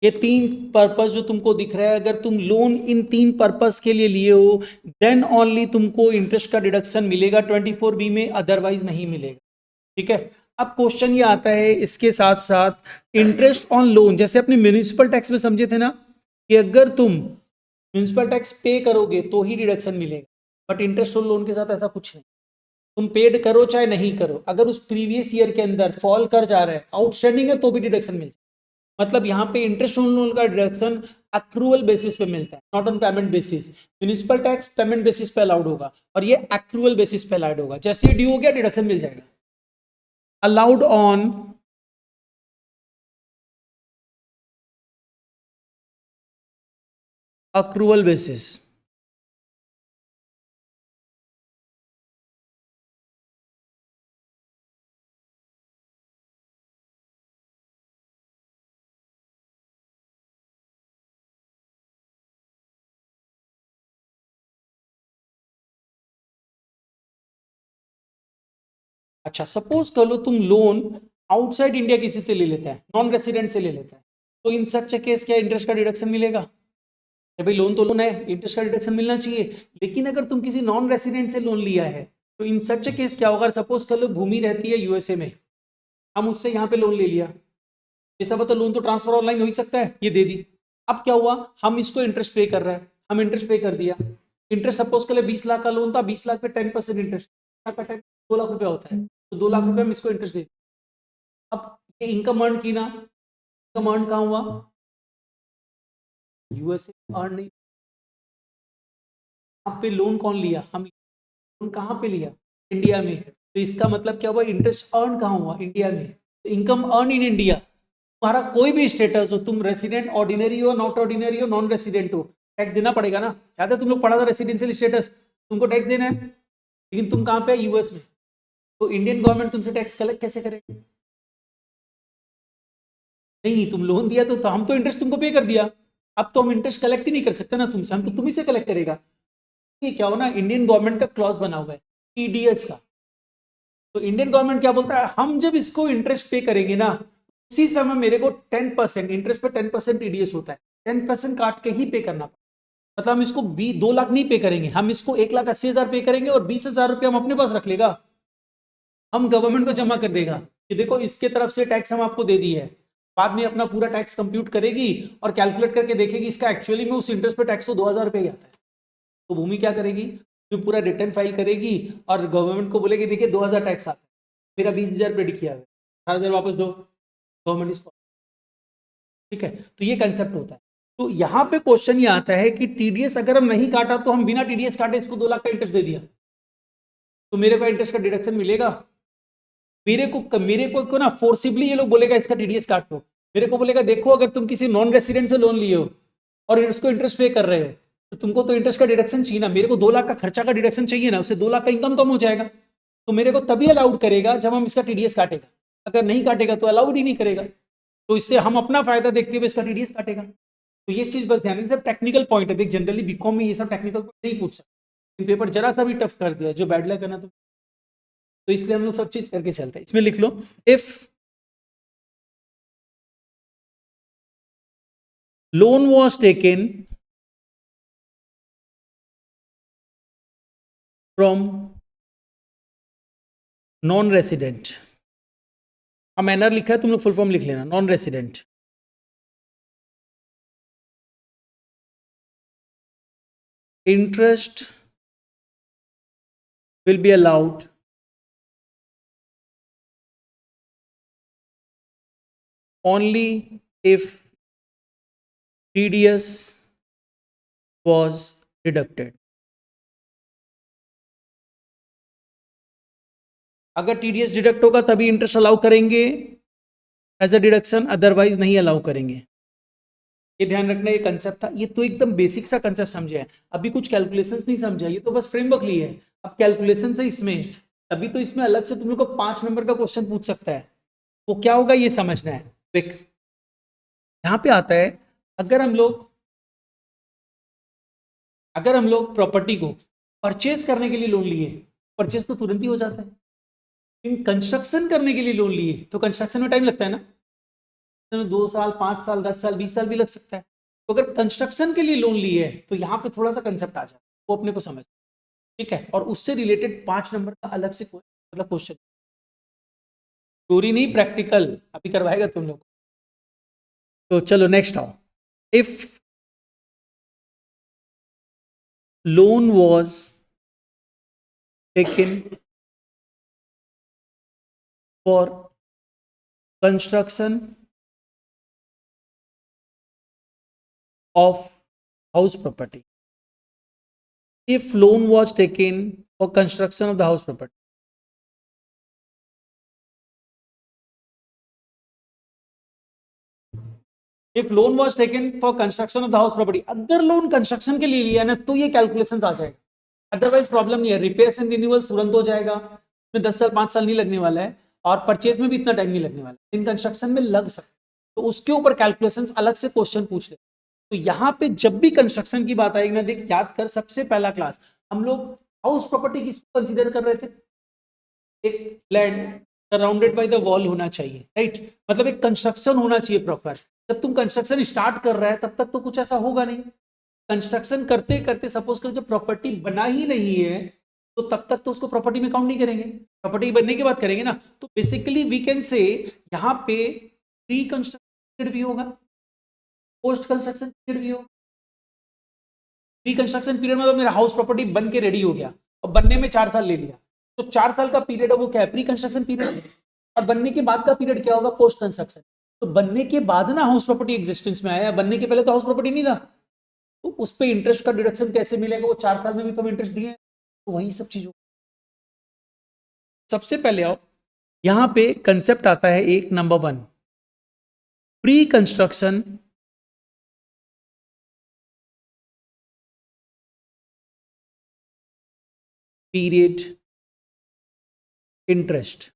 ये 3 पर्पस जो तुमको दिख रहा है, अगर तुम लोन इन 3 पर्पस के लिए लिए हो देन ओनली तुमको इंटरेस्ट का डिडक्शन मिलेगा 24B में, अदरवाइज नहीं मिलेगा, ठीक है। अब क्वेश्चन ये आता है इसके साथ साथ इंटरेस्ट ऑन लोन, जैसे अपने म्यूनिसिपल टैक्स में समझे थे ना कि अगर तुम म्यूनिसिपल टैक्स पे करोगे तो ही डिडक्शन मिलेगा, बट इंटरेस्ट ऑन लोन के साथ ऐसा कुछ नहीं, तुम पेड करो चाहे नहीं करो, अगर उस प्रीवियस ईयर के अंदर फॉल कर जा रहा है, आउटस्टैंडिंग है तो भी डिडक्शन मिल जाए। मतलब यहाँ पे इंटरेस्ट ऑन लोन का डिडक्शन अक्रूवल बेसिस पे मिलता है, not on payment basis. Municipal tax payment basis पे अलाउड होगा और ये अक्रूवल बेसिस पे अलाउड होगा, जैसे ड्यू हो गया डिडक्शन मिल जाएगा। Allowed on accrual basis. अच्छा सपोज कर लो तुम लोन आउटसाइड इंडिया किसी से ले लेता है, नॉन रेसिडेंट से ले लेता है, तो इन सच केस क्या इंटरेस्ट का डिडक्शन मिलेगा। अरे भाई लोन तो लोन है, इंटरेस्ट का डिडक्शन मिलना चाहिए, लेकिन अगर तुम किसी नॉन रेसिडेंट से लोन लिया है तो इन सच केस क्या होगा, सपोज कर लो भूमि रहती है यूएसए में, हम उससे यहाँ पे लोन ले लिया, ये सब तो लोन तो ट्रांसफर ऑनलाइन हो ही सकता है, ये दे दी। अब क्या हुआ, हम इसको इंटरेस्ट पे कर रहे हैं, हम इंटरेस्ट पे कर दिया, इंटरेस्ट सपोज कर ले 20 लाख का लोन था, 20 लाख पे 10% इंटरेस्ट का टाइम 2 लाख रुपया होता है, तो 2 लाख रुपया हम इसको इंटरेस्ट दे। अब इनकम अर्न की ना, इनकम अर्न कहाँ हुआ, यूएसए अर्न नहीं। यहाँ पे लोन कौन लिया, हम लोन कहाँ पे लिया, इंडिया में। तो इसका मतलब क्या हुआ, इंटरेस्ट अर्न कहाँ हुआ, इंडिया में। तो इनकम अर्न इन इंडिया। तुम्हारा कोई भी स्टेटस हो, तुम रेसिडेंट ऑर्डिनरी हो, नॉट ऑर्डिनरी हो, नॉन रेसिडेंट हो, टैक्स देना पड़ेगा ना। याद है तुम लोग पढ़ा था रेसिडेंशियल स्टेटस, तुमको टैक्स देना है। लेकिन तुम कहाँ पे, यूएस में। तो इंडियन गवर्नमेंट तुमसे टैक्स कलेक्ट कैसे करेगी, नहीं तुम लोन दिया तो हम तो इंटरेस्ट तुमको पे कर दिया। अब तो हम इंटरेस्ट कलेक्ट ही नहीं कर सकते ना तुमसे, हम तो तुम्ही से कलेक्ट करेगा। ये क्या हो ना, इंडियन गवर्नमेंट का क्लॉज बना हुआ है टीडीएस का। तो इंडियन गवर्नमेंट क्या बोलता है, हम जब इसको इंटरेस्ट पे करेंगे ना, उसी समय मेरे को 10% इंटरेस्ट पे 10% टीडीएस होता है, 10% काट के ही पे करना पड़ता है। मतलब हम इसको 2 लाख नहीं पे करेंगे, हम इसको 1,80,000 पे करेंगे और 20,000 रुपये हम अपने पास रख लेगा, हम गवर्नमेंट को जमा कर देगा कि देखो इसके तरफ से टैक्स हम आपको दे दी है। बाद में अपना पूरा टैक्स कंप्यूट करेगी और कैलकुलेट करके देखेगी इसका एक्चुअली में उस इंटरेस्ट पे टैक्स तो 2,000 रुपये ही आता है। तो भूमि क्या करेगी, जो पूरा रिटर्न फाइल करेगी और गवर्नमेंट को बोलेगी देखिए 2,000 टैक्स आता है, मेरा 20,000 रुपये किया है, 18,000 वापस दो, गवर्नमेंट इसको। ठीक है, तो ये कंसेप्ट होता है। तो यहाँ पे क्वेश्चन ये आता है कि टीडीएस अगर हम नहीं काटा तो हम बिना टीडीएस काटे इसको 2 लाख का इंटरेस्ट दे दिया, तो मेरे को इंटरेस्ट का डिडक्शन मिलेगा। मेरे को ना फोर्सिबली ये लोग बोलेगा इसका टीडीएस काट लो। मेरे को बोलेगा देखो अगर तुम किसी नॉन रेसिडेंट से लोन लिए हो और उसको इंटरेस्ट पे कर रहे हो, तो तुमको तो इंटरेस्ट का डिडक्शन चाहिए ना, मेरे को 2 लाख का खर्चा का डिडक्शन चाहिए ना, उससे 2 लाख का इनकम कम हो जाएगा। तो मेरे को तभी अलाउड करेगा जब हम इसका टीडीएस काटेगा, अगर नहीं काटेगा तो अलाउड ही नहीं करेगा। तो इससे हम अपना फायदा देखते हुए इसका टीडीएस काटेगा। तो ये चीज बस ध्यान रखना, टेक्निकल पॉइंट है, देख जनरली बीकॉम में ये सब टेक्निकल पॉइंट नहीं पूछ सकते, पेपर जरा सा भी टफ कर दिया, जो बैड लक है ना। तो इसलिए हम लोग सब चीज करके चलते हैं। इसमें लिख लो, if loan was taken from non resident, हम एनआर लिखा है, तुम लोग फुल फॉर्म लिख लेना, non resident, interest will be allowed only if TDS was deducted। अगर टीडीएस डिडक्ट होगा तभी इंटरेस्ट अलाउ करेंगे एज अ डिडक्शन, अदरवाइज नहीं अलाउ करेंगे। ये ध्यान रखना, ये कंसेप्ट था, ये तो एकदम बेसिक सा कंसेप्ट समझे है, अभी कुछ कैलकुलेशंस नहीं समझा, ये तो बस फ्रेमवर्क ली है। अब कैलकुलेशन से इसमें, अभी तो इसमें अलग से तुम लोग को 5 नंबर का क्वेश्चन पूछ सकता है, वो क्या होगा ये समझना है। देख यहां पे आता है, अगर हम लोग प्रॉपर्टी को परचेज करने के लिए लोन लिए, परचेज तो तुरंत ही हो जाता है, लेकिन कंस्ट्रक्शन करने के लिए लोन लिए तो कंस्ट्रक्शन में टाइम लगता है ना, 2 साल, 5 साल, 10 साल, 20 साल भी लग सकता है। तो अगर कंस्ट्रक्शन के लिए लोन लिए है तो यहाँ पे थोड़ा सा कंसेप्ट आ जाए, वो अपने को समझ, ठीक है। और उससे रिलेटेड 5 नंबर का अलग से मतलब क्वेश्चन, थ्योरी नहीं प्रैक्टिकल अभी करवाएगा तुम लोग। तो चलो नेक्स्ट आओ, if loan was taken for construction of house property, if loan was taken for construction of the house property, if loan was taken for construction of the house property, अगर लोन कंस्ट्रक्शन के लिए लिया ना तो ये कैलकुलेशंस आ जाएगा, अदरवाइज प्रॉब्लम नहीं है। रिपेयर्स एंड रिन्यूअल तुरंत हो जाएगा, इसमें 10 साल 5 साल नहीं लगने वाला है, और परचेज में भी इतना टाइम नहीं लगने वाला, इन कंस्ट्रक्शन में लग सकता है, तो उसके ऊपर कैलकुलेशंस अलग से क्वेश्चन पूछ ले। तो यहाँ पे जब भी कंस्ट्रक्शन की बात आएगी ना, देख याद कर, सबसे पहला क्लास हम लोग हाउस प्रॉपर्टी किसको कंसीडर कर रहे थे, एक land surrounded by the wall होना चाहिए, राइट, मतलब एक कंस्ट्रक्शन होना चाहिए प्रॉपर। जब तुम कंस्ट्रक्शन स्टार्ट कर रहा है तब तक तो कुछ ऐसा होगा नहीं, कंस्ट्रक्शन करते करते सपोज कर जब प्रॉपर्टी बना ही नहीं है तो तब तक तो उसको प्रॉपर्टी में काउंट नहीं करेंगे, प्रॉपर्टी बनने की बात करेंगे ना। तो बेसिकली वी कैन से यहाँ पे प्री कंस्ट्रक्शन भी होगा, पोस्ट कंस्ट्रक्शन पीरियड भी होगा। प्री कंस्ट्रक्शन पीरियड मतलब मेरा हाउस प्रॉपर्टी बन के रेडी हो गया और बनने में 4 साल ले लिया, तो 4 साल का पीरियड है वो क्या है, प्री कंस्ट्रक्शन पीरियड। और बनने के बाद का पीरियड क्या होगा? Post construction. तो बनने के बाद ना हाउस प्रॉपर्टी एग्जिस्टेंस में आया, बनने के पहले तो हाउस प्रॉपर्टी नहीं था, तो उस पे इंटरेस्ट का डिडक्शन कैसे मिलेगा? वो 4 साल में भी तो इंटरेस्ट दिए, तो वही सब चीजों। सबसे पहले आओ, यहां पे कंसेप्ट आता है एक, number 1, pre construction period interest.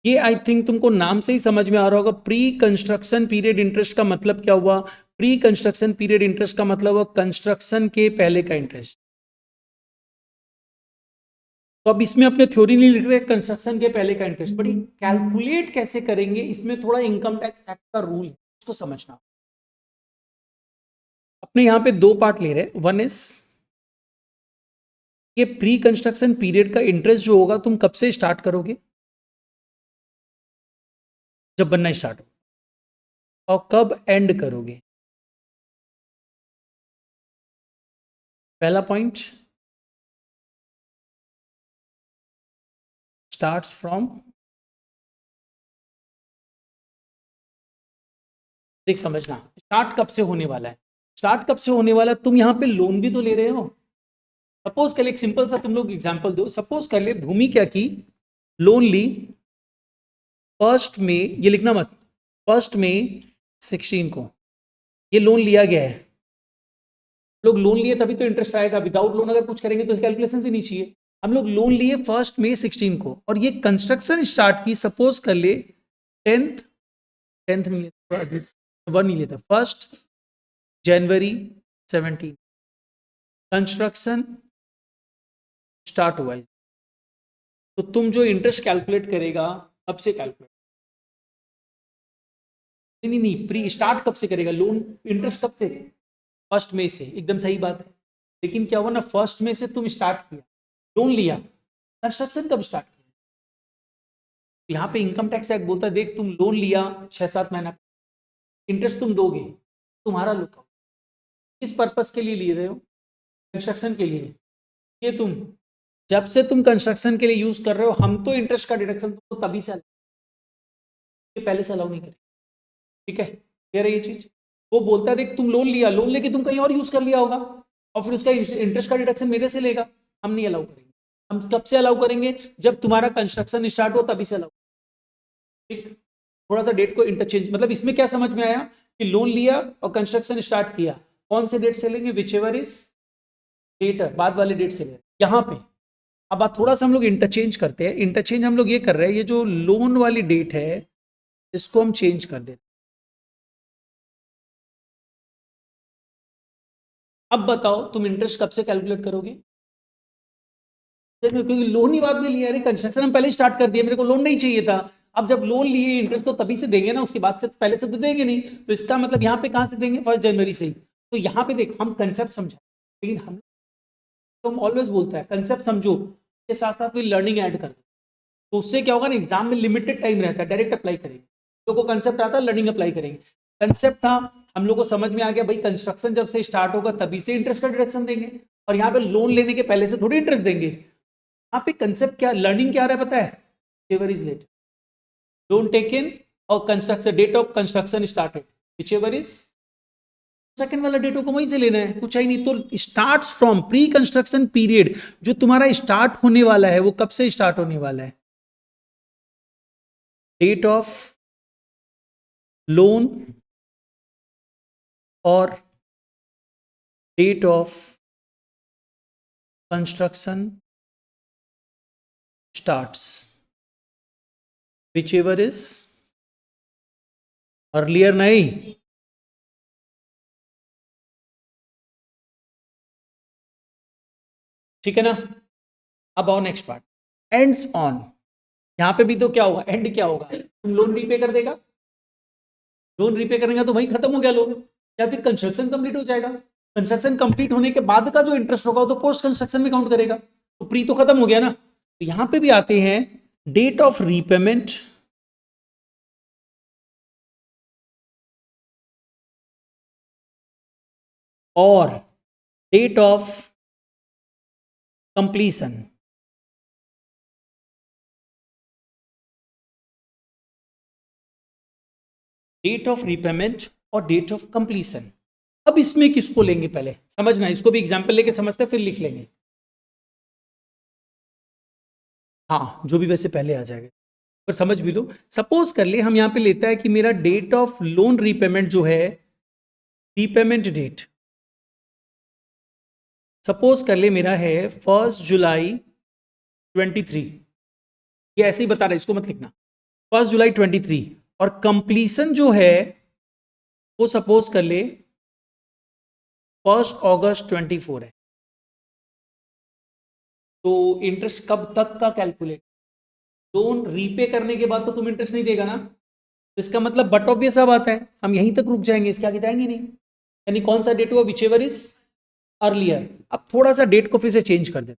ये आई थिंक तुमको नाम से ही समझ में आ रहा होगा, प्री कंस्ट्रक्शन पीरियड इंटरेस्ट का मतलब क्या हुआ? प्री कंस्ट्रक्शन पीरियड इंटरेस्ट का मतलब हुआ कंस्ट्रक्शन के पहले का इंटरेस्ट। तो अब इसमें अपने थ्योरी नहीं लिख रहे, कंस्ट्रक्शन के पहले का इंटरेस्ट, बट कैलकुलेट कैसे करेंगे, इसमें थोड़ा इनकम टैक्स एक्ट का रूल है, उसको समझना। अपने यहां पे 2 पार्ट ले रहे, वन इज ये प्री कंस्ट्रक्शन पीरियड का इंटरेस्ट जो होगा तुम कब से स्टार्ट करोगे? जब बनना स्टार्ट हो, और कब एंड करोगे? पहला पॉइंट, स्टार्ट्स फ्रॉम, देख समझना, स्टार्ट कब से होने वाला है? स्टार्ट कब से होने वाला है? तुम यहां पे लोन भी तो ले रहे हो। सपोज कर ले, एक सिंपल सा तुम लोग एग्जांपल दो, सपोज कर ले भूमि क्या की, लोन ली फर्स्ट में, ये लिखना मत, फर्स्ट में 16 को ये लोन लिया गया है। लोग लोन लिए तभी तो इंटरेस्ट आएगा, विदाउट लोन अगर कुछ करेंगे तो कैलकुलेशन ही नहीं चाहिए। हम लोग लोन लिए फर्स्ट में 16 को, और ये कंस्ट्रक्शन स्टार्ट की सपोज कर ले 10th, 10th नहीं लेता, 1 नहीं लेता, 1 जनवरी 17 कंस्ट्रक्शन स्टार्ट हुआ। तो तुम जो इंटरेस्ट कैलकुलेट करेगा कब से कैलकुलेट, नहीं नहीं नहीं, प्री स्टार्ट कब से करेगा लोन, इंटरेस्ट कब से? फर्स्ट में से, एकदम सही बात है। लेकिन क्या हुआ ना, फर्स्ट में से तुम स्टार्ट किया, लोन लिया, कंस्ट्रक्शन कब स्टार्ट किया? यहाँ पे इनकम टैक्स एक्ट बोलता है, देख तुम लोन लिया 6-7 महीना, इंटरेस्ट तुम दोगे, तुम्हारा लुक, किस पर्पस के लिए ले रहे हो? कंस्ट्रक्शन के लिए। ये तुम जब से तुम कंस्ट्रक्शन के लिए यूज कर रहे हो, हम तो इंटरेस्ट का डिडक्शन तुमको तभी से पहले से अलाउ नहीं करें। ठीक है, क्लियर है ये चीज? वो बोलता है देख तुम लोन लिया, लोन लेके तुम कहीं और यूज कर लिया होगा, और फिर उसका इंटरेस्ट का डिडक्शन मेरे से लेगा, हम नहीं अलाउ करेंगे। हम कब से अलाउ करेंगे? जब तुम्हारा कंस्ट्रक्शन स्टार्ट हो तभी से अलाउ। ठीक, थोड़ा सा डेट को इंटरचेंज, मतलब इसमें क्या समझ में आया कि लोन लिया और कंस्ट्रक्शन स्टार्ट किया, कौन से डेट से लेंगे? विच एवर इज लेटर, बाद वाले डेट से लेंगे यहां पे। अब बात थोड़ा सा हम लोग इंटरचेंज करते हैं, इंटरचेंज हम लोग ये कर रहे हैं, ये जो लोन वाली डेट है इसको हम चेंज कर देते। अब बताओ तुम इंटरेस्ट कब से कैलकुलेट करोगे? क्योंकि लोन ही बाद में लिया, अरे कंस्ट्रक्शन हम पहले ही स्टार्ट कर दिया, मेरे को लोन नहीं चाहिए था। अब जब लोन लिए इंटरेस्ट तो तभी से देंगे ना, उसके बाद से पहले से तो देंगे नहीं, तो इसका मतलब यहाँ पे कहां से देंगे? 1 जनवरी से ही। तो यहाँ पे देख हम कंसेप्ट समझा, लेकिन हम तो ऑलवेज बोलता है कंसेप्ट समझो के साथ साथ फिर लर्निंग ऐड कर दो, तो उससे क्या होगा ना, एग्जाम में लिमिटेड टाइम रहता है, डायरेक्ट अप्लाई करेंगे। लोगों को कंसेप्ट आता है, लर्निंग अप्लाई करेंगे। कंसेप्ट था, हम लोग को समझ में आ गया भाई कंस्ट्रक्शन जब से स्टार्ट होगा तभी से इंटरेस्ट का डिडक्शन देंगे, और यहाँ पे लोन लेने के पहले से थोड़ी इंटरेस्ट देंगे। यहाँ पे कंसेप्ट क्या, लर्निंग क्या रहा है पता है? whichever is late, loan taken और construction, date of construction started, whichever is second वाला डेटो को वहीं से लेना है, कुछ ही नहीं। तो starts from pre construction period, जो तुम्हारा स्टार्ट होने वाला है वो कब से स्टार्ट होने वाला है? डेट ऑफ लोन और date of construction starts, whichever is earlier. नहीं, ठीक है ना? अब आओ नेक्स्ट पार्ट, एंड्स ऑन। यहां पे भी तो क्या होगा, एंड क्या होगा? तुम लोन रीपे कर देगा, लोन रीपे करेगा तो वही खत्म हो गया लोन, या फिर कंस्ट्रक्शन कंप्लीट हो जाएगा। कंस्ट्रक्शन कंप्लीट होने के बाद का जो इंटरेस्ट होगा वो तो पोस्ट कंस्ट्रक्शन में काउंट करेगा, तो प्री तो खत्म हो गया ना। तो यहां पे भी आते हैं, डेट ऑफ रीपेमेंट और date of completion, date of repayment और डेट ऑफ कंप्लीशन। अब इसमें किसको लेंगे पहले समझना, इसको भी एग्जांपल लेके समझते हैं फिर लिख लेंगे। हाँ जो भी वैसे पहले आ जाएगा पर समझ भी लो। सपोज कर ले हम यहां पे लेता है कि मेरा डेट ऑफ लोन रीपेमेंट जो है, रीपेमेंट डेट सपोज कर ले मेरा है 1 जुलाई 23। ये ऐसे ही बता रहा है, इसको मत लिखना। 1 जुलाई 23 और कंप्लीशन जो है वो सपोज कर ले 1 अगस्त 24 है। तो इंटरेस्ट कब तक का कैलकुलेट, लोन रीपे करने के बाद तो तुम इंटरेस्ट नहीं देगा ना, तो इसका मतलब बट ऑब्वियस सा बात है हम यहीं तक रुक जाएंगे, इसके आगे जाएंगे नहीं। यानी कौन सा डेट हुआ, विच एवर इज अर्लियर। अब थोड़ा सा डेट को फिर से चेंज कर देते,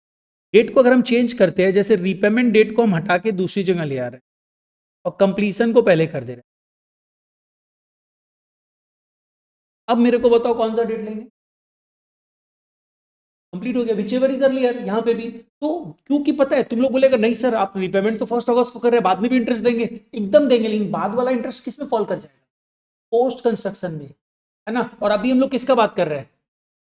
डेट को अगर हम चेंज करते हैं, जैसे रीपेमेंट डेट को हम हटा के दूसरी जगह ले आ रहे हैं और कंप्लीशन को पहले कर दे रहे हैं। अब मेरे को बताओ कौन सा डेट लेंगे, कंप्लीट हो गया विच एवर इज अर्लियर यहां पे भी। तो क्योंकि पता है तुम लोग बोलेगा नहीं सर आप रीपेमेंट तो 1 अगस्त को कर रहे हैं, बाद में भी इंटरेस्ट देंगे, एकदम देंगे, लेकिन बाद वाला इंटरेस्ट किस में फॉल कर जाएगा, पोस्ट कंस्ट्रक्शन में, है ना। और अभी हम लोग किसका बात कर रहे हैं,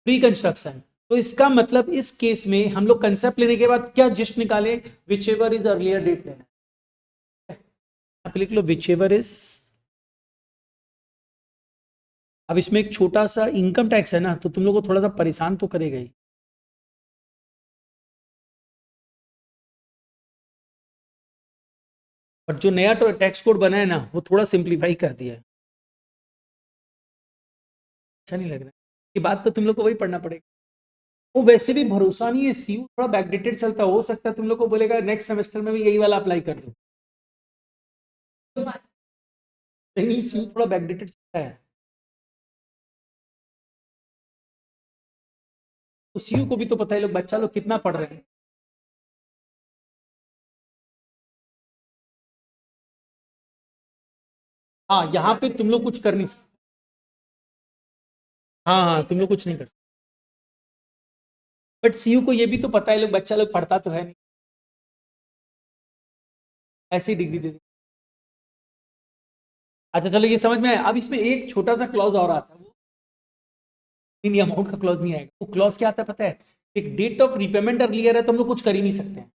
प्री कंस्ट्रक्शन। तो इसका मतलब इस केस में हम लोग कंसेप्ट लेने के बाद क्या जस्ट निकाले, whichever is earlier date लेना है, आप लिख लो विच एवर इज। अब इसमें एक छोटा सा इनकम टैक्स है ना, तो तुम लोग को थोड़ा सा परेशान तो करेगा ही। और जो नया टैक्स कोड बना है ना वो थोड़ा सिंप्लीफाई कर दिया है, अच्छा नहीं लग रहा है, ये बात तो तुम लोग को वही पढ़ना पड़ेगा। वो वैसे भी भरोसा नहीं है, सीयू थोड़ा बैकडेटेड चलता है, हो सकता है तुम लोग को बोलेगा नेक्स्ट सेमेस्टर में भी यही वाला अप्लाई कर दो, लेकिन सीयू थोड़ा बैकडेटेड चलता है। तो सीयू को भी तो पता है लोग बच्चा लोग कितना पढ़ रहे हैं। हाँ यहाँ पे तुम लोग कुछ कर नहीं सकते, हाँ हाँ तुम लोग कुछ नहीं कर सकते, बट सीयू को ये भी तो पता है लोग बच्चा लोग पढ़ता तो है नहीं, ऐसी डिग्री दे दे। अच्छा चलो ये समझ में आया। अब इसमें एक छोटा सा क्लॉज और आता है, वो नहीं अमाउंट का क्लॉज नहीं आएगा, वो क्लॉज क्या आता है पता है, एक डेट ऑफ रिपेमेंट अर्लियर है तो हम लोग कुछ कर ही नहीं सकते हैं,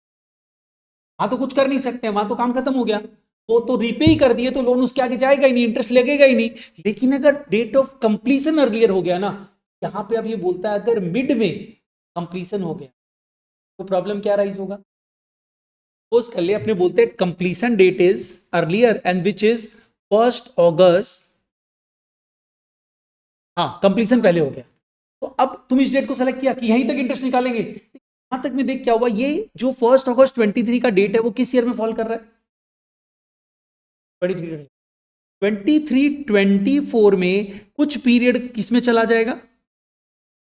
वहां तो कुछ कर नहीं सकते हैं, वहां तो काम खत्म हो गया, वो तो रीपे ही कर दिए तो लोन उसके आगे जाएगा ही नहीं, इंटरेस्ट लगेगा ही नहीं। लेकिन अगर डेट ऑफ कंप्लीशन अर्लियर हो गया ना, यहां पे अब ये बोलता है अगर मिड में कंप्लीशन हो गया तो प्रॉब्लम क्या राइज होगा, सपोज कर ले अपने बोलते हैं completion date is earlier and which is 1 August, हाँ कंप्लीशन पहले हो गया, तो अब तुम इस डेट को सेलेक्ट किया कि यहीं तक इंटरेस्ट निकालेंगे, यहां तक में देख क्या हुआ, ये जो 1 अगस्त 23 का डेट है वो किस ईयर में फॉल कर रहा है, 23 23-24 में कुछ पीरियड किसमें चला जाएगा,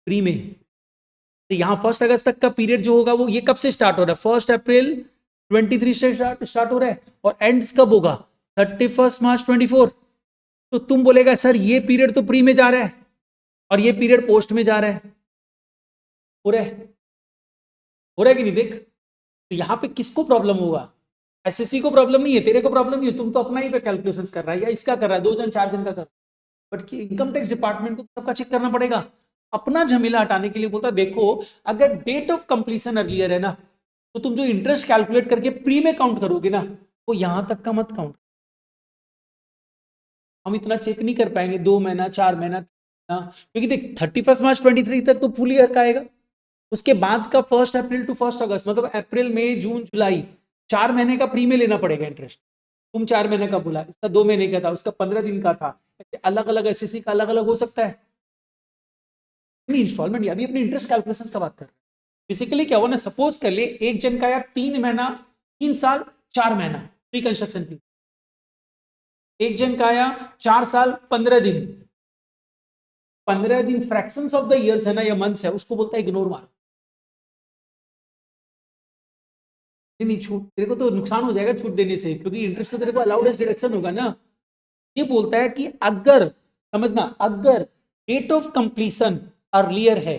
प्री में। तो यहां 1 अगस्त तक का पीरियड जो होगा वो ये कब से स्टार्ट हो रहा है, 1 अप्रैल 23 से स्टार्ट हो रहा है, और एंड्स कब होगा 31 मार्च 24। तो तुम बोलेगा सर ये पीरियड तो प्री में जा रहा है और ये पीरियड पोस्ट में जा रहा है, हो रहा है, हो रहा है कि नहीं देख। तो यहां पे किसको प्रॉब्लम होगा, एसएससी को प्रॉब्लम नहीं है, तेरे को प्रॉब्लम नहीं है, तुम तो अपना ही पे कैलकुलेशंस कर रहा है या इसका कर रहा है, 2 जन 4 जन का कर रहा है, बट इनकम टैक्स डिपार्टमेंट को सबका चेक करना पड़ेगा। अपना झमेला हटाने के लिए बोलता देखो अगर डेट ऑफ कंप्लीशन अर्लियर है ना, तो तुम जो इंटरेस्ट कैलकुलेट करके प्री में काउंट करोगे ना, वो यहां तक का मत काउंट, हम इतना चेक नहीं कर पाएंगे 2 महीना 4 महीना, क्योंकि देख 31 मार्च 23 तक तो फुल ईयर का आएगा, उसके बाद का 1 अप्रैल to 1 अगस्त मतलब अप्रैल मई जून जुलाई 4 महीने का प्री में लेना पड़ेगा इंटरेस्ट। तुम 4 महीने का बोला, इसका 2 महीने का था, उसका 15 दिन का था, ऐसे अलग अलग एसएससी का अलग अलग हो सकता है, नहीं इंस्टॉलमेंट अभी अपने इंटरेस्ट कैलकुलेशन का बात कर रहे हैं। बेसिकली क्या हुआ ना, सपोज कर ले एक जन का या 3 महीना 3 साल 4 महीना प्री कंस्ट्रक्शन की, एक जन का आया 4 साल 15 दिन, 15 दिन फ्रैक्शंस ऑफ द ईयर्स है ना या मंथ्स है, उसको बोलता है इग्नोर मारो, नहीं छूट तेरे को तो नुकसान हो जाएगा छूट देने से, क्योंकि इंटरेस्ट तो तेरे को अलाउड एज डिडक्शन होगा ना। ये बोलता है कि अगर समझना अगर डेट ऑफ कंप्लीशन अर्लियर है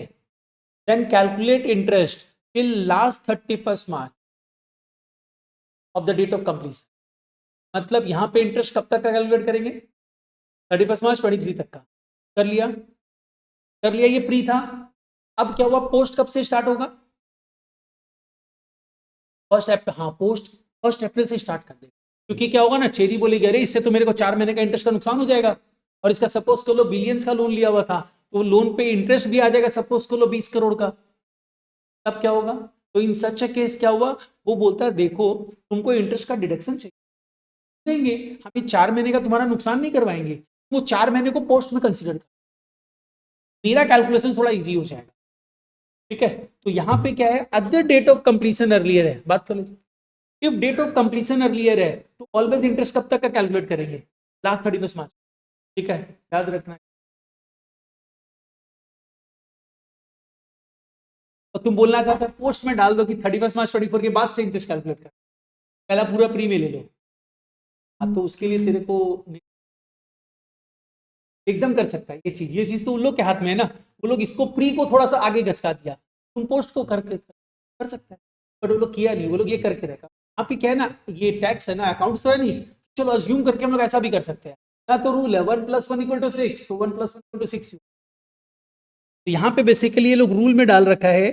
then calculate interest till last 31st March of the date of completion. मतलब यहां पे इंटरेस्ट कब तक का कैलकुलेट करेंगे? 31 मार्च 23 तक का। कर लिया? कर लिया। ये प्री था। अब क्या हुआ? पोस्ट कब से स्टार्ट होगा? 1 अप्रैल। हाँ, पोस्ट 1 अप्रैल से स्टार्ट कर दे, क्योंकि क्या होगा ना, चेरी बोलेगी अरे इससे तो मेरे को 4 महीने का इंटरेस्ट का नुकसान हो जाएगा, और इसका सपोज कर लो बिलियंस का लोन लिया हुआ था, तो लोन पे इंटरेस्ट भी आ जाएगा, सपोज कर लो 20 करोड़ का। तब क्या होगा? तो इन सच अ केस क्या हुआ? वो बोलता है देखो तुमको इंटरेस्ट का डिडक्शन चाहिए, देंगे, हम ये 4 महीने का तुम्हारा नुकसान नहीं करवाएंगे, वो 4 महीने को पोस्ट में कंसिडर कर, मेरा कैलकुलेशन थोड़ा इजी हो जाएगा। ठीक है, तो यहां पे क्या है, other date of completion earlier है, बात कर लीजिए। If date of completion earlier है तो ऑलवेज इंटरेस्ट कब तक का कैलकुलेट करेंगे? Last 31 March. ठीक है, याद रखना है। तो तुम बोलना चाहते हो पोस्ट में डाल दो कि 31 मार्च 24 के बाद से इंटरेस्ट कैलकुलेट कर, पहला पूरा प्री में ले लो। हाँ, तो उसके लिए तेरे को एकदम कर सकता है ये चीज तो उन लोग के हाथ में है ना, वो लोग इसको प्री को थोड़ा सा आगे घसका दिया, तुम पोस्ट को करके कर सकते हैं, बट वो लोग किया नहीं, वो लोग ये करके रखा। आप ही क्या है ना, ये टैक्स है ना, अकाउंट्स तो है नहीं, चलो अज्यूम करके हम लोग ऐसा भी कर सकते हैं ना, तो रूल है 1+1=6, तो 1+1=6। तो यहाँ पे बेसिकली ये लोग रूल में डाल रखा है,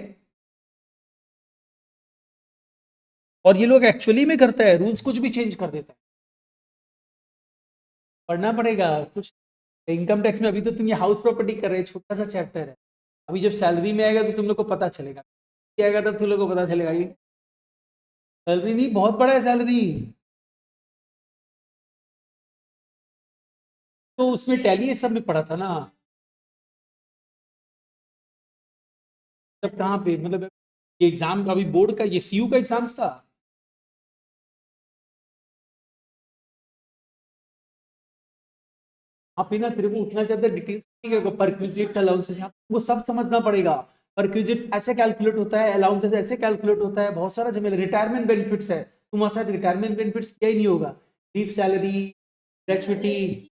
और ये लोग एक्चुअली में करता है, रूल्स कुछ भी चेंज कर देता है, पढ़ना पड़ेगा कुछ। इनकम टैक्स में अभी तो तुम ये हाउस प्रॉपर्टी कर रहे हो, छोटा सा चैप्टर है, अभी जब सैलरी में आएगा तो तुम लोग को पता चलेगा, क्या आएगा तब तुम लोग को पता चलेगा। ये सैलरी नहीं, बहुत बड़ा है सैलरी, तो उसमें टैली ये सब में पढ़ा था ना। तब कहाँ पे मतलब ये एग्जाम का, अभी बोर्ड का, ये सीयू का एग्जाम्स था। आप ना तेरे को उतना ज्यादा डिटेल्स नहीं होगा, परक्विजिट्स अलाउंसेस वो सब समझना पड़ेगा। परक्विजिट्स ऐसे कैलकुलेट होता है, अलाउंसेस ऐसे कैलकुलेट होता है, बहुत सारा झमेला। रिटायरमेंट बेनिफिट्स है, तुम साथ रिटायरमेंट बेनिफिट्स किया ही नहीं होगा, लीव सैलरी, ग्रेचुइटी।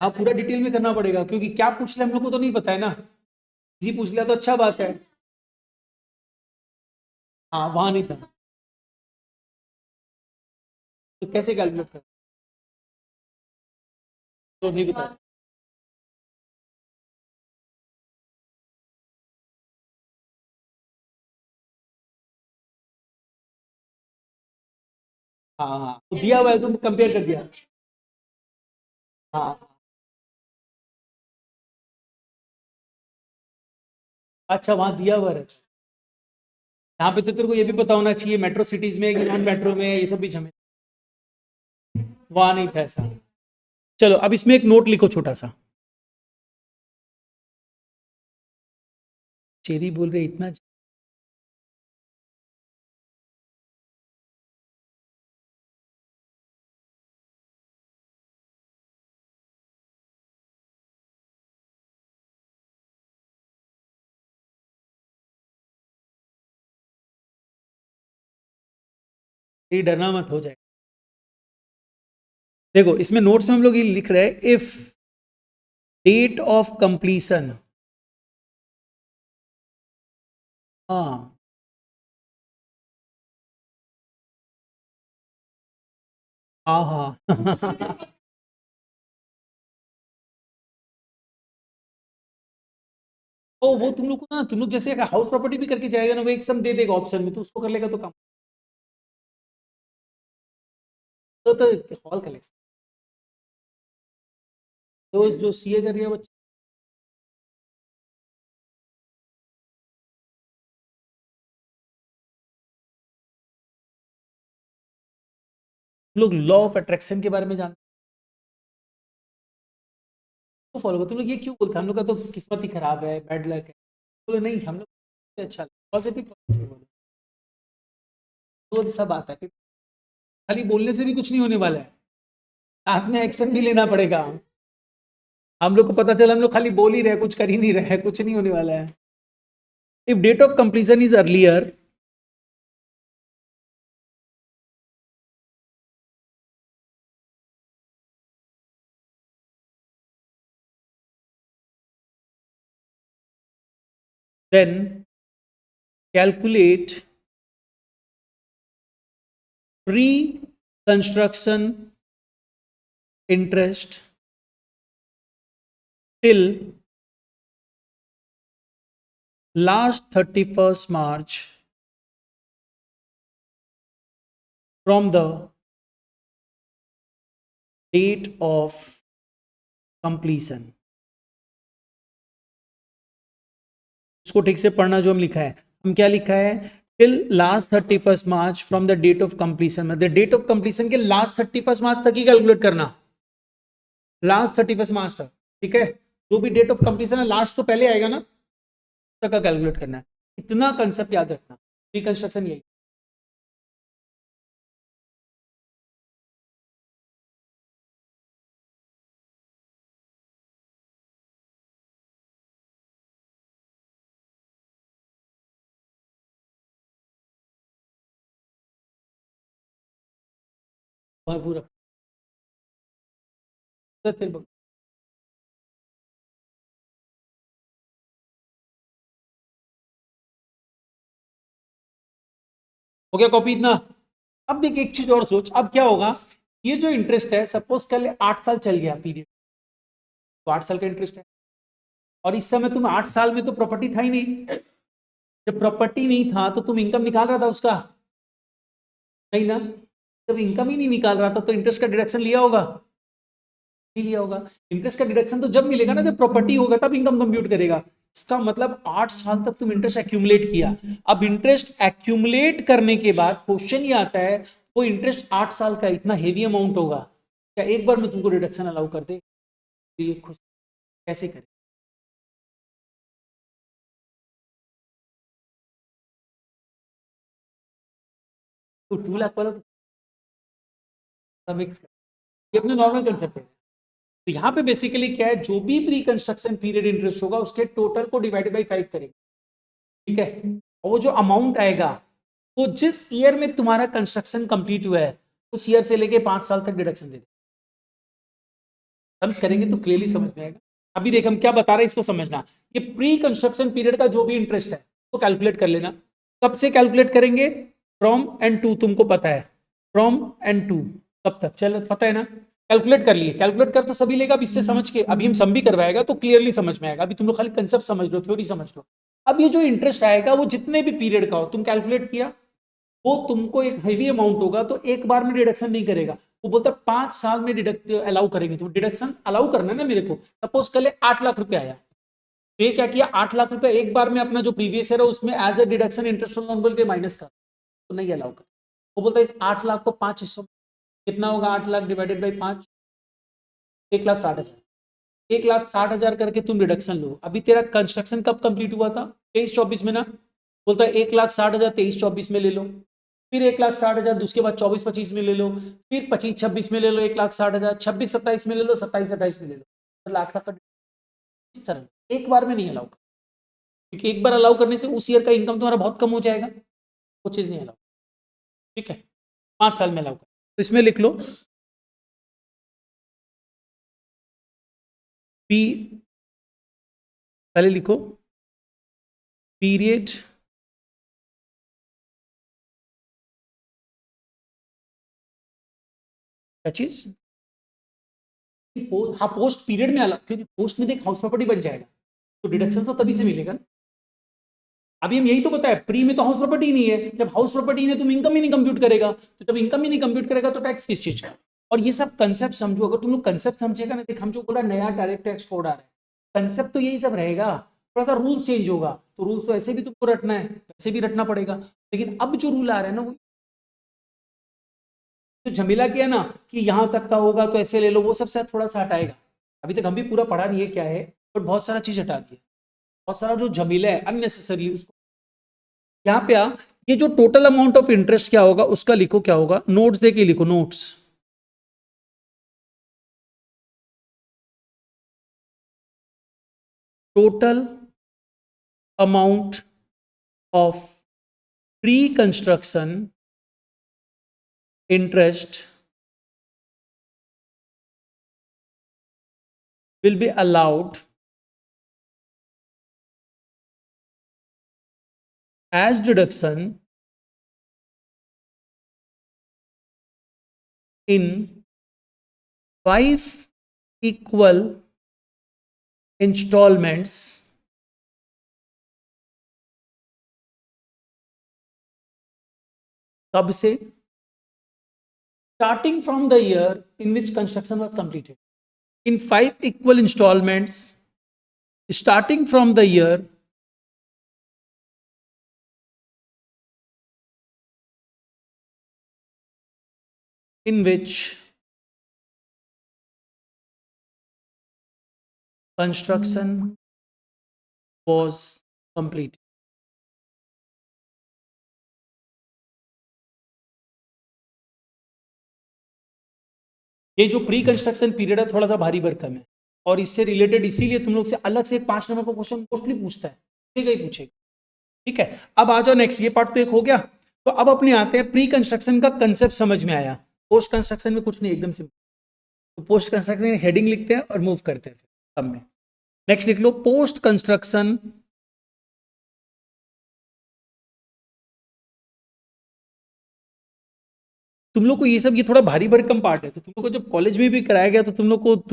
हाँ, पूरा डिटेल में करना पड़ेगा, क्योंकि क्या पूछ ले हम लोग को तो नहीं पता है ना, इजी पूछ लिया तो अच्छा बात है। हाँ, वहां नहीं था, तो कैसे कैलकुलेट कर, तो नहीं पता। हाँ हाँ, तो दिया हुआ है, तुम कंपेयर कर दिया। हाँ, अच्छा वहां दिया हुआ रहता है। यहाँ पे तो तेरे को ये भी पता होना चाहिए, मेट्रो सिटीज में कि नॉन मेट्रो में, ये सब भी झमेला, वहां नहीं था ऐसा। चलो अब इसमें एक नोट लिखो छोटा सा। चेरी बोल रहे इतना ये डरना मत, हो जाए। देखो इसमें नोट्स में हम लोग ये लिख रहे हैं, इफ डेट ऑफ कंप्लीशन, हाँ हाँ हाँ ओ वो तुम लोग को ना, तुम लोग जैसे अगर हाउस प्रॉपर्टी भी करके जाएगा ना, वो एक सम दे देगा ऑप्शन में, तो उसको कर लेगा तो काम, तो हॉल कलेक्शन, तो जो सीए कर रही है वो लोग लॉ ऑफ अट्रैक्शन के बारे में जानते हैं, फॉलो करते। तुम लोग ये क्यों बोलते हैं हम लोग का तो किस्मत ही खराब है, बैड लक है? बोले नहीं, हम लोग से अच्छा पॉजिटिव बोलो, तो सब आता है। खाली बोलने से भी कुछ नहीं होने वाला है, हाथ में एक्शन भी लेना पड़ेगा। हम लोग को पता चला हम लोग खाली बोल ही रहे, कुछ कर ही नहीं रहे, कुछ नहीं होने वाला है। If date of completion is earlier, then calculate pre-construction interest till last 31st March from the date of completion. उसको ठीक से पढ़ना जो हम लिखा है, हम क्या लिखा है, till last 31st March from the date of completion, मतलब डेट ऑफ कंप्लीशन के लास्ट 31st मार्च तक ही कैलकुलेट करना, लास्ट 31st मार्च तक, ठीक है। जो भी डेट ऑफ कंप्लीशन है लास्ट तो पहले आएगा ना, तक का कैलकुलेट करना है। इतना कंसेप्ट याद रखना, रिकंस्ट्रक्शन यही। पूरा हो गया कॉपी इतना। अब देख एक चीज और सोच, अब क्या होगा, ये जो इंटरेस्ट है सपोज कल 8 साल चल गया पीरियड, तो 8 साल का इंटरेस्ट है, और इस समय तुम 8 साल में तो प्रॉपर्टी था ही नहीं, जब प्रॉपर्टी नहीं था तो तुम इनकम निकाल रहा था उसका, नहीं ना, जब इनकम ही नहीं निकाल रहा था तो इंटरेस्ट का डिडक्शन लिया होगा, नहीं लिया होगा। इंटरेस्ट का डिडक्शन तो जब मिलेगा ना जब प्रॉपर्टी होगा, तब इनकम कंप्यूट करेगा। इसका मतलब 8 साल तक तुम इंटरेस्ट एक्यूमुलेट किया। अब इंटरेस्ट एक्यूमुलेट करने के बाद क्वेश्चन ये आता है, वो इंटरेस्ट 8 साल का इतना हेवी अमाउंट होगा, क्या एक बार में तुमको डिडक्शन अलाउ कर दे? तो ये खुश कैसे करे? तो 2 लाख वाला तो मिक्स कर, ये अपने नॉर्मल कंसेप्ट है। तो यहाँ पे बेसिकली क्या है, जो भी प्री कंस्ट्रक्शन पीरियड इंटरेस्ट होगा उसके टोटल को डिवाइडेड बाई 5 करेंगे, ठीक है। और वो जो अमाउंट आएगा वो जिस ईयर में तुम्हारा कंस्ट्रक्शन कंप्लीट हुआ है उस ईयर से लेके 5 साल तक डिडक्शन दे दे। समझ करेंगे तो क्लियरली समझ में आएगा। अभी देख हम क्या बता रहे हैं इसको समझना। ये प्री कंस्ट्रक्शन पीरियड का जो भी इंटरेस्ट है तो कैलकुलेट कर लेना। कब से कैलकुलेट करेंगे? फ्रॉम एंड टू, तुमको पता है फ्रॉम एंड टू कब तक, चल पता है ना, कैलकुलेट कर लिए। कैलकुलेट कर तो सभी लेगा, अब इससे समझ के अभी हम सम भी करवाएगा तो क्लियरली समझ में आएगा। अभी तुम लोग खाली कंसेप्ट समझ लो, थ्योरी समझ लो। अब ये जो इंटरेस्ट आएगा वो जितने भी पीरियड का हो तुम कैलकुलेट किया, वो तुमको एक हेवी अमाउंट होगा तो एक बार में डिडक्शन नहीं करेगा। वो बोलता है 5 साल में डिडक्ट अलाउ करेंगे, तो डिडक्शन अलाउ करना है ना मेरे को। सपोज कर ले 8 लाख रुपए आया, तो ये क्या किया, 8 लाख रुपए एक बार में अपना जो प्रीवियस ईयर है उसमें as a deduction interest on loan बोल के माइनस कर, तो नहीं अलाउ कर। वो बोलता है इस 8 लाख को 5 हिस्सों में, कितना होगा 8 लाख डिवाइडेड बाई 5, 1,60,000। 1,60,000 करके तुम डिडक्शन लो। अभी तेरा कंस्ट्रक्शन कब कंप्लीट हुआ था? 23-24 में ना। बोलता है 1,60,000 23-24 में ले लो, फिर 1,60,000 उसके बाद 24-25 में ले लो, फिर 25-26 में ले लो 1,60,000, 26-27 में ले लो, 27-28 में ले लो, तो लाख लाख का इस तरह एक बार में नहीं अलाउ कर, क्योंकि एक बार अलाउ करने से उस ईयर का इनकम तुम्हारा बहुत कम हो जाएगा, वो चीज नहीं अलाउ, ठीक है। 5 साल में अलाउ कर, तो इसमें लिख लो पी, पहले लिखो पीरियड क्या चीज, हाँ पोस्ट पीरियड में अलग, क्योंकि पोस्ट में देख हाउस प्रॉपर्टी बन जाएगा तो डिडक्शन तो तभी से मिलेगा ना। अभी हम यही तो बताया, प्री में तो हाउस प्रॉपर्टी ही नहीं है, जब हाउस प्रॉपर्टी नहीं है तुम इनकम ही नहीं कंप्यूट करेगा, तो जब इनकम ही नहीं कंप्यूट करेगा तो टैक्स किस चीज का? और ये सब कंसेप्ट समझो, अगर तुम लोग कंसेप्ट समझेगा ना, देख हम जो बोला नया डायरेक्ट टैक्स कोड आ रहा है, कंसेप्ट तो यही सब रहेगा, थोड़ा सा रूल्स चेंज होगा, तो रूल्स तो ऐसे भी तुमको रटना है, वैसे भी रटना पड़ेगा। लेकिन अब जो रूल आ रहा है ना, वो जो झमेला किया ना कि यहां तक का होगा तो ऐसे ले लो, वो सब शायद थोड़ा सा हटाएगा। अभी तक हम भी पूरा पढ़ा नहीं है क्या है, बट बहुत सारा चीज हटा दिया, बहुत सारा जो झमेला है अननेसेसरी उसको। यहाँ पे आ, ये जो टोटल अमाउंट ऑफ इंटरेस्ट क्या होगा उसका लिखो, क्या होगा, नोट्स देके लिखो, notes total amount of pre construction interest will be allowed as deduction in 5 equal installments कब से? Starting from the year in which construction was completed. In 5 equal installments, starting from the year in which construction was completed. ये जो प्री कंस्ट्रक्शन पीरियड है थोड़ा सा भारी भरकम है और इससे रिलेटेड इसीलिए तुम लोग से अलग से 5 नंबर का क्वेश्चन मोस्टली पूछता है, पूछेगा। ठीक है, अब आ जाओ नेक्स्ट, ये पार्ट तो एक हो गया। तो अब अपने आते हैं प्री कंस्ट्रक्शन का कंसेप्ट समझ में आया। पोस्ट कंस्ट्रक्शन में कुछ नहीं, एकदम सिंपल। तो पोस्ट कंस्ट्रक्शन हेडिंग लिखते हैं और मूव करते हैं सब में। नेक्स्ट लिख लो पोस्ट कंस्ट्रक्शन तुम लोग को ये सब, ये थोड़ा भारी भरकम पार्ट है, तो तुम लोग को जब कॉलेज में भी कराया गया तो तुम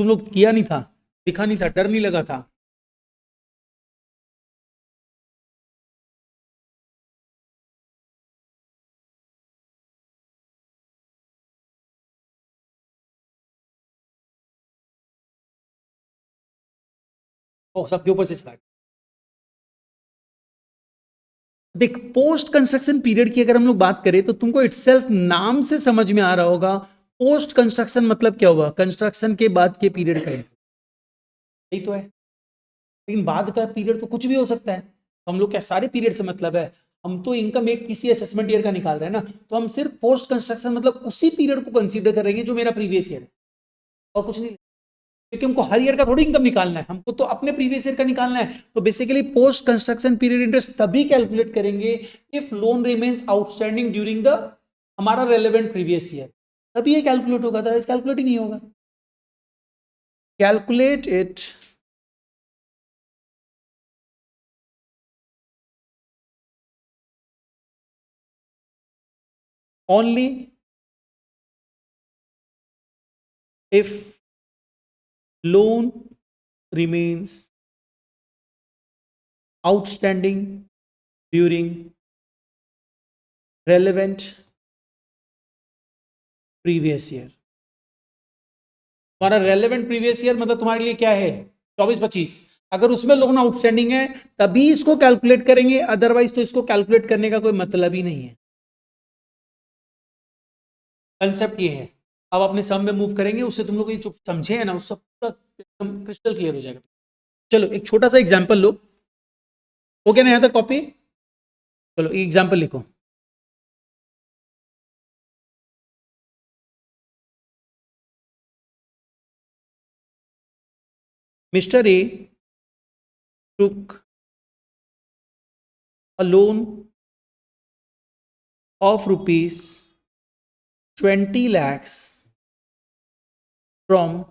लोग किया नहीं था, दिखा नहीं था, डर नहीं लगा था। ओ, सबके ऊपर से चला। देख, पोस्ट कंस्ट्रक्शन पीरियड की अगर हम लोग बात करें तो तुमको इटसेल्फ नाम से समझ में आ रहा होगा, पोस्ट कंस्ट्रक्शन मतलब क्या हुआ, कंस्ट्रक्शन के बाद के पीरियड का, यही तो है। लेकिन बाद का पीरियड तो कुछ भी हो सकता है, तो हम लोग क्या सारे पीरियड से मतलब है? हम तो इनकम एक किसी असेसमेंट ईयर का निकाल रहे हैं ना, तो हम सिर्फ पोस्ट कंस्ट्रक्शन मतलब उसी पीरियड को कंसीडर करेंगे जो मेरा प्रीवियस ईयर है, और कुछ नहीं। क्योंकि हमको हर ईयर का थोड़ी इनकम निकालना है, हमको तो अपने प्रीवियस ईयर का निकालना है। तो basically post construction period interest तभी कैलकुलेट करेंगे if loan remains outstanding during the हमारा रेलेवेंट प्रीवियस ईयर, तभी ये कैलकुलेट होगा, अदरवाइज कैलकुलेट ही नहीं होगा। Calculate it only if loan remains outstanding during relevant previous year। तुम्हारा रेलेवेंट प्रीवियस ईयर मतलब तुम्हारे लिए क्या है, 24-25। अगर उसमें लोन आउटस्टैंडिंग है तभी इसको कैलकुलेट करेंगे, अदरवाइज तो इसको कैलकुलेट करने का कोई मतलब ही नहीं है। कंसेप्ट ये है। अब अपने सम में मूव करेंगे, उससे तुम लोग ये जो समझे है ना, उस सब एकदम क्रिस्टल क्लियर हो जाएगा। चलो एक छोटा सा एग्जांपल लो, हो गया ना यहां तक कॉपी? चलो एग्जांपल लिखो। Mister A took a loan of rupees 20 lakhs from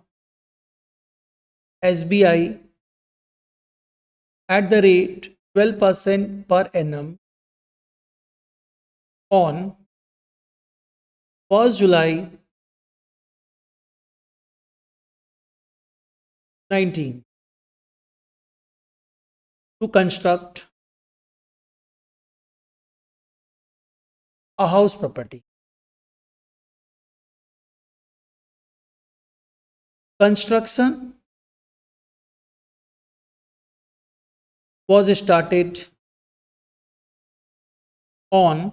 SBI at the rate 12% per annum on 1st July 19 to construct a house property. Construction was started on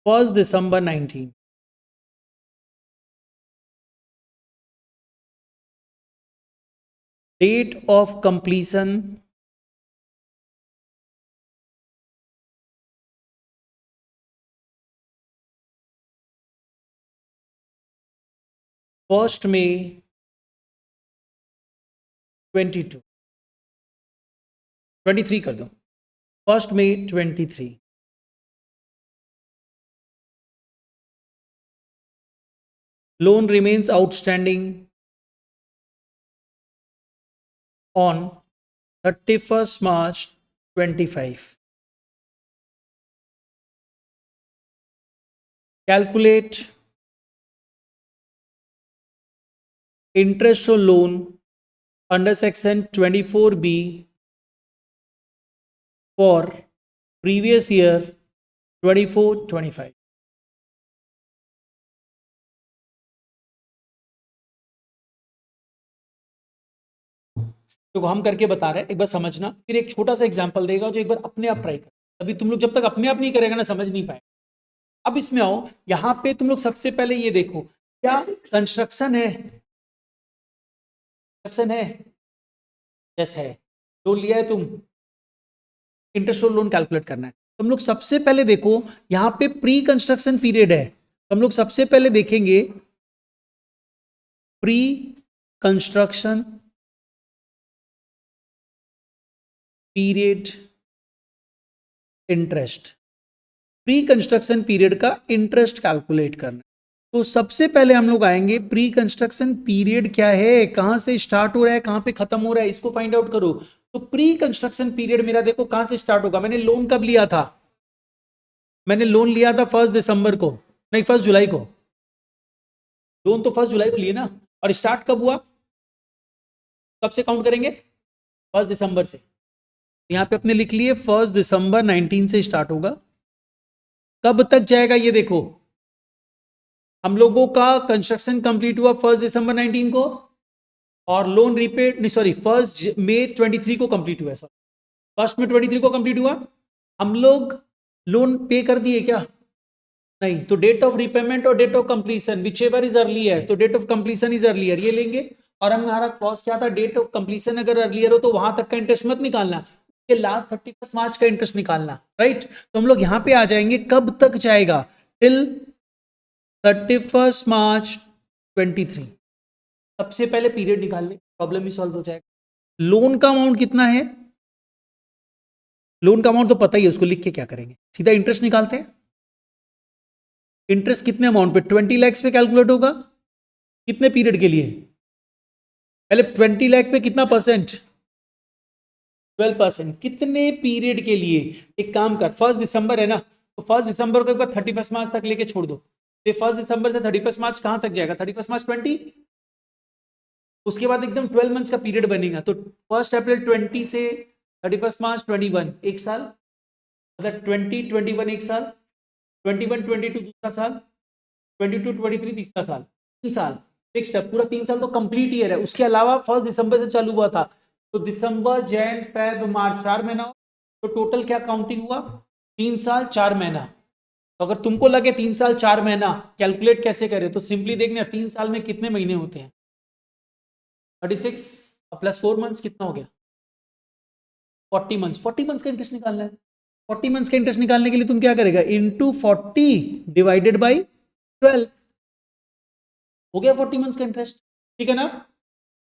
1st December 19. Date of completion1st May 22, 23 कर दो, 1st May 23। Loan remains outstanding on 31st March 25। Calculate interest on loan under section 24B for previous year 24-25। तो हम करके बता रहे हैं, एक बार समझना, फिर एक छोटा सा एग्जांपल देगा जो एक बार अपने आप ट्राई कर। अभी तुम लोग जब तक अपने आप नहीं करेगा ना समझ नहीं पाए। अब इसमें आओ, यहां पे तुम लोग सबसे पहले ये देखो, क्या कंस्ट्रक्शन है? कंस्ट्रक्शन है? यस है। लोन लिया है तुम, इंटरेस्ट और लोन कैलकुलेट करना है। तुम लोग सबसे पहले देखो, यहां पे प्री कंस्ट्रक्शन पीरियड है। तुम लोग सबसे पहले देखेंगे pre construction period interest, pre construction period का इंटरेस्ट कैलकुलेट करना। तो सबसे पहले हम लोग आएंगे, प्री कंस्ट्रक्शन पीरियड क्या है, कहां से स्टार्ट हो रहा है, कहां पे खत्म हो रहा है, इसको फाइंड आउट करो। तो प्री कंस्ट्रक्शन पीरियड मेरा देखो कहां से स्टार्ट होगा। मैंने लोन कब लिया था? मैंने लोन लिया था 1 दिसंबर को, नहीं 1 जुलाई को। लोन तो 1 जुलाई को लिए ना, और स्टार्ट कब हुआ, कब से काउंट करेंगे? 1 दिसंबर से। यहां पे अपने लिख लिए 1 दिसंबर 19 से स्टार्ट होगा। कब तक जाएगा ये देखो, हम लोगों का कंस्ट्रक्शन कंप्लीट हुआ 1 दिसंबर 19 को, और लोन रीपेड नहीं, सॉरी 1 मई 23 को कंप्लीट हुआ। सॉरी 1 मई 23 को कंप्लीट हुआ। हम लोग लोन पे कर दिए क्या? नहीं। तो डेट ऑफ रिपेमेंट और date of completion whichever is earlier, तो date of completion is earlier ये लेंगे। और हमारा क्लॉज क्या था, डेट ऑफ कंप्लीशन अगर अर्लियर हो तो वहां तक का इंटरेस्ट मत निकालना, लास्ट 31 मार्च का इंटरेस्ट निकालना, राइट। तो हम लोग यहां पे आ जाएंगे, कब तक जाएगा, टिल 31 मार्च 23। सबसे पहले पीरियड निकाल ले, प्रॉब्लम भी सॉल्व हो जाएगा। लोन का अमाउंट कितना है? लोन का अमाउंट तो पता ही है, उसको लिख के क्या करेंगे, सीधा इंटरेस्ट निकालते हैं। इंटरेस्ट कितने अमाउंट पे, 20 लाख पे कैलकुलेट होगा। कितने पीरियड के लिए? पहले 20 लाख पे कितना परसेंट? 12%। कितने पीरियड के लिए? एक काम कर, 1 दिसंबर है ना, तो 1 दिसंबर को एक बार 31 मार्च तक लेके छोड़ दो। तो 1 दिसंबर से 31 मार्च कहां तक जाएगा, 31 मार्च 20। उसके बाद एकदम 12 मंथ्स का पीरियड बनेगा। तो 1 अप्रैल 20 से 31 मार्च 21 एक साल, मतलब 2021 एक साल, 21-22 दूसरा साल, 22-23 तीसरा साल, 3 साल फिक्स्ड है। पूरा 3 साल तो कंप्लीट ईयर है। उसके अलावा 1 दिसंबर से चालू हुआ था, तो दिसंबर जैन फेब मार्च 4 महीना, तो टोटल क्या काउंटिंग हुआ, 3 साल 4 महीना। तो अगर तुमको लगे 3 साल 4 महीना कैलकुलेट कैसे करें, तो सिंपली देखना 3 साल में कितने महीने होते हैं, 36 प्लस 4 मंथ्स कितना हो गया, 40 मंथ्स। 40 मंथ्स का इंटरेस्ट निकालना है। 40 मंथ्स का इंटरेस्ट निकालने के लिए तुम क्या करेगा, इंटू 40 डिवाइडेड बाई 12, हो गया 40 मंथ्स का इंटरेस्ट, ठीक है ना।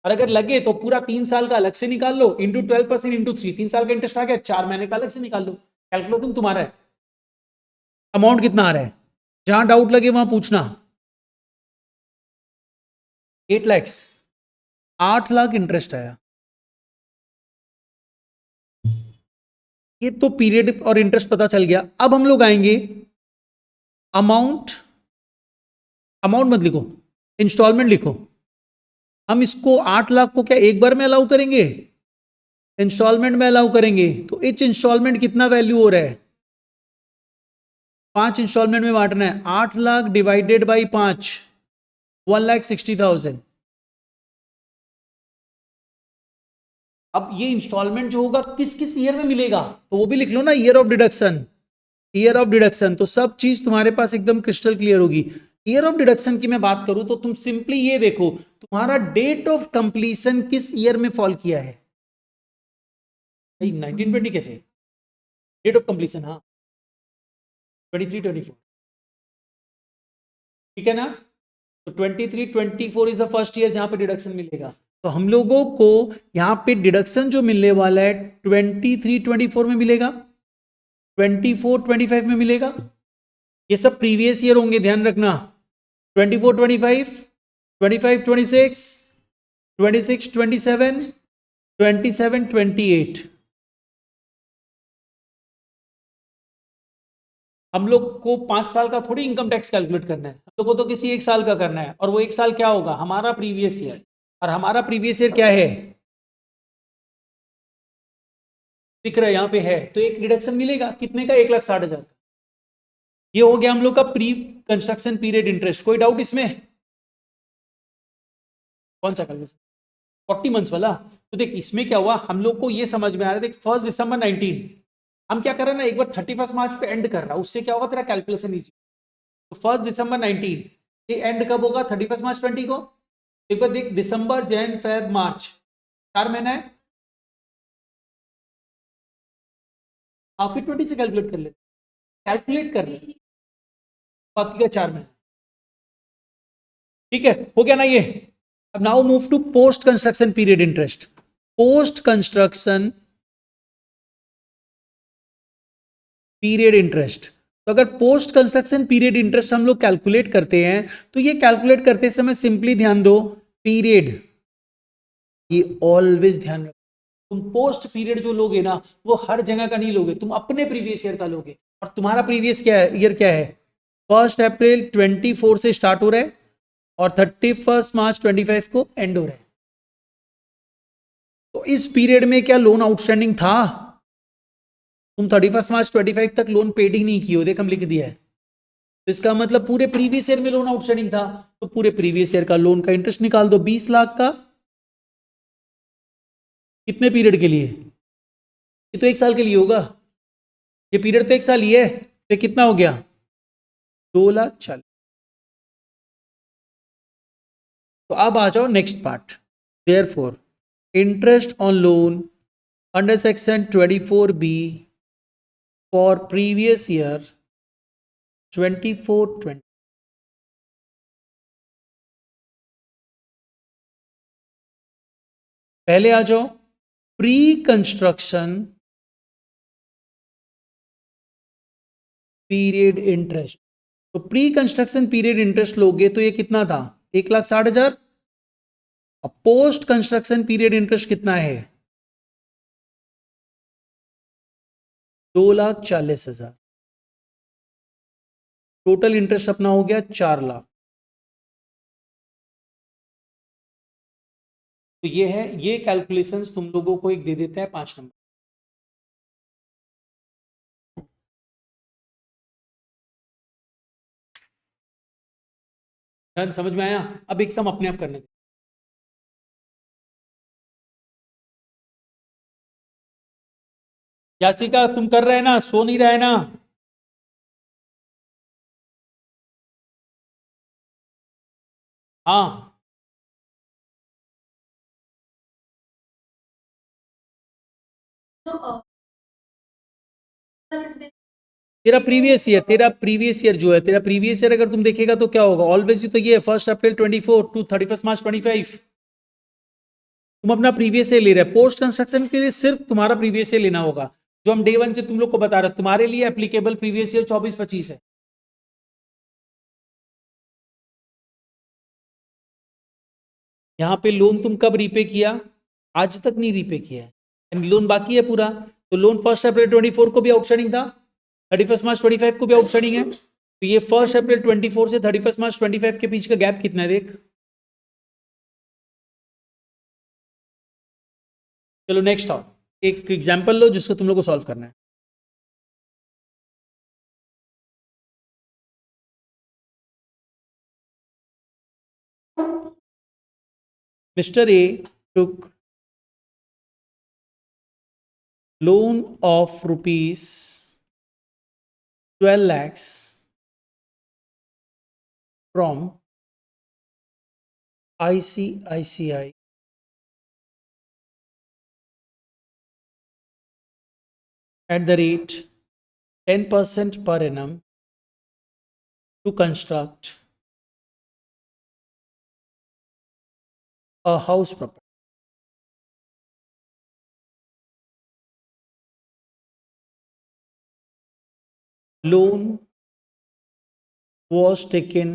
और अगर लगे तो पूरा 3 साल का अलग से निकाल लो, इंटू 12% इंटू 3, 3 साल का इंटरेस्ट आ गया, 4 महीने का अलग से निकाल लो। कैलकुलेशन तुम्हारा है। अमाउंट कितना आ रहा है, जहां डाउट लगे वहां पूछना। 8 लाख, 8 लाख इंटरेस्ट आया। ये तो पीरियड और इंटरेस्ट पता चल गया। अब हम लोग आएंगे अमाउंट, अमाउंट मत लिखो, इंस्टॉलमेंट लिखो। हम इसको 8 लाख को क्या एक बार में अलाउ करेंगे, इंस्टॉलमेंट में अलाउ करेंगे। तो इच इंस्टॉलमेंट कितना वैल्यू हो रहा है, 5 इंस्टॉलमेंट में बांटना है। 8 लाख डिवाइडेड बाई 5, 1,60,000। अब ये इंस्टॉलमेंट जो होगा किस किस ईयर में मिलेगा, तो वो भी लिख लो ना, year of deduction, year of deduction. तो सब चीज तुम्हारे पास एकदम क्रिस्टल क्लियर होगी। ईयर ऑफ डिडक्शन की मैं बात करूं तो तुम सिंपली ये देखो, तुम्हारा डेट ऑफ कंप्लीशन किस ईयर में फॉल किया है। 1920 कैसे, डेट ऑफ कंप्लीशन, हाँ 23-24, ठीक है ना। तो 23-24 इज द फर्स्ट ईयर जहां पे डिडक्शन मिलेगा। तो हम लोगों को यहां पे डिडक्शन जो मिलने वाला है 23-24 में मिलेगा, 24-25 में मिलेगा। ये सब प्रीवियस ईयर होंगे, ध्यान रखना। 24-25, 25-26, 26-27, 27-28। हम लोग को 5 साल का थोड़ी इनकम टैक्स कैलकुलेट करना है, हम लोग को तो किसी 1 साल का करना है, और वो 1 साल क्या होगा, हमारा प्रीवियस ईयर। और हमारा प्रीवियस ईयर क्या है, दिख रहा है यहाँ पे है, तो एक डिडक्शन मिलेगा कितने का, 1,60,000 का। ये हो गया हम लोग का प्री कंस्ट्रक्शन पीरियड इंटरेस्ट। कोई डाउट इसमें, कौन सा कैलकुलेशन, 40 मंथ्स वाला। तो देख इसमें क्या हुआ, हम लोग को ये समझ में आ रहा है, देख 1 दिसंबर 19 हम क्या कर रहे हैं ना, एक बार 31 मार्च पे एंड कर रहा है, उससे क्या होगा तेरा कैलकुलेशन इजी। तो 1 दिसंबर 19 ये एंड कब होगा, 31 मार्च 20 को। एक बार देख, दिसंबर जैन फेब मार्च 4 महीना है, आप फिर 20 से कैलकुलेट कर ले, कैलकुलेट कर ले, बाकी का 4 महीना। ठीक है, हो गया ना ये। अब now move to post construction period interest. Post construction period interest, तो अगर पोस्ट कंस्ट्रक्शन पीरियड इंटरेस्ट हम लोग कैलकुलेट करते हैं, तो ये कैलकुलेट करते समय सिंपली ध्यान दो, पीरियड, ये ऑलवेज ध्यान रखो। तुम पोस्ट पीरियड जो लोगे ना, वो हर जगह का नहीं लोगे, तुम अपने प्रीवियस ईयर का लोगे। और तुम्हारा प्रीवियस क्या है, ईयर क्या है, 1 अप्रैल 24 से स्टार्ट हो रहा है और 31 मार्च 25 को एंड हो रहा है। तो इस पीरियड में क्या लोन आउटस्टैंडिंग था, तुम 31 मार्च 25 तक लोन पेड ही नहीं किए हो, देख हम लिख दिया है। तो इसका मतलब पूरे प्रीवियस ईयर में लोन आउटस्टैंडिंग था, तो पूरे प्रीवियस ईयर का लोन का इंटरेस्ट निकाल दो, 20 लाख का। कितने पीरियड के लिए, ये तो 1 साल के लिए होगा, ये पीरियड तो 1 साल ही है, तो कितना हो गया, 2,40,000। तो अब आ जाओ next part. Therefore interest on loan under section 24B for previous year 24-20, पहले आ जाओ प्री कंस्ट्रक्शन पीरियड इंटरेस्ट। तो प्री कंस्ट्रक्शन पीरियड इंटरेस्ट लोगे तो ये कितना था, 1,60,000। अब पोस्ट कंस्ट्रक्शन पीरियड इंटरेस्ट कितना है, 2,40,000। टोटल इंटरेस्ट अपना हो गया 4 लाख। तो ये है, ये कैलकुलेशंस तुम लोगों को एक दे देता है 5 नंबर। ध्यान समझ में आया, अब एक सम अपने आप करने दे। यासिका तुम कर रहे हैं ना, सो नहीं रहे ना, हाँ। तेरा प्रीवियस ईयर जो है, तेरा प्रीवियस ईयर अगर तुम देखेगा तो क्या होगा, ऑलवेज तो ये 1 अप्रैल 24 टू 31 मार्च 25। तुम अपना प्रीवियस ईयर ले रहे हैं, पोस्ट कंस्ट्रक्शन के लिए सिर्फ तुम्हारा प्रीवियस ईयर लेना होगा, जो हम डे 1 से तुम लोग को बता रहे हैं, तुम्हारे लिए एप्लीकेबल प्रीवियस ईयर 24-25 है। यहाँ पे लोन तुम कब रीपे किया, आज तक नहीं रीपे किया है, यानी लोन बाकी है पूरा। तो लोन 1 अप्रैल 24 को भी आउटस्टैंडिंग था, 31 मार्च 25 को भी आउटस्टैंडिंग है। तो ये 1 अप्रैल 24 से 31 मार्च 25 के बीच का गैप कितना है देख। चलो नेक्स्ट आओ, एक एग्जाम्पल लो जिसको तुम लोग को सॉल्व करना है। Mister A took loan of rupees 12 lakhs from ICICI at the rate 10% per annum to construct a house property. Loan was taken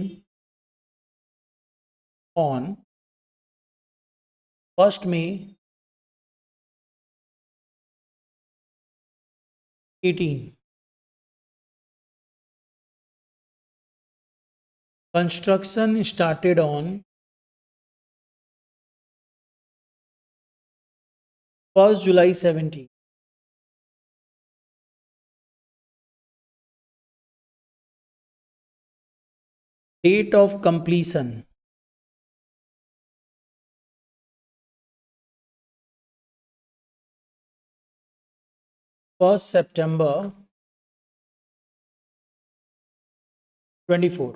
on 1st May 18 construction started on 1st July 17. Date of completion 1st September 24.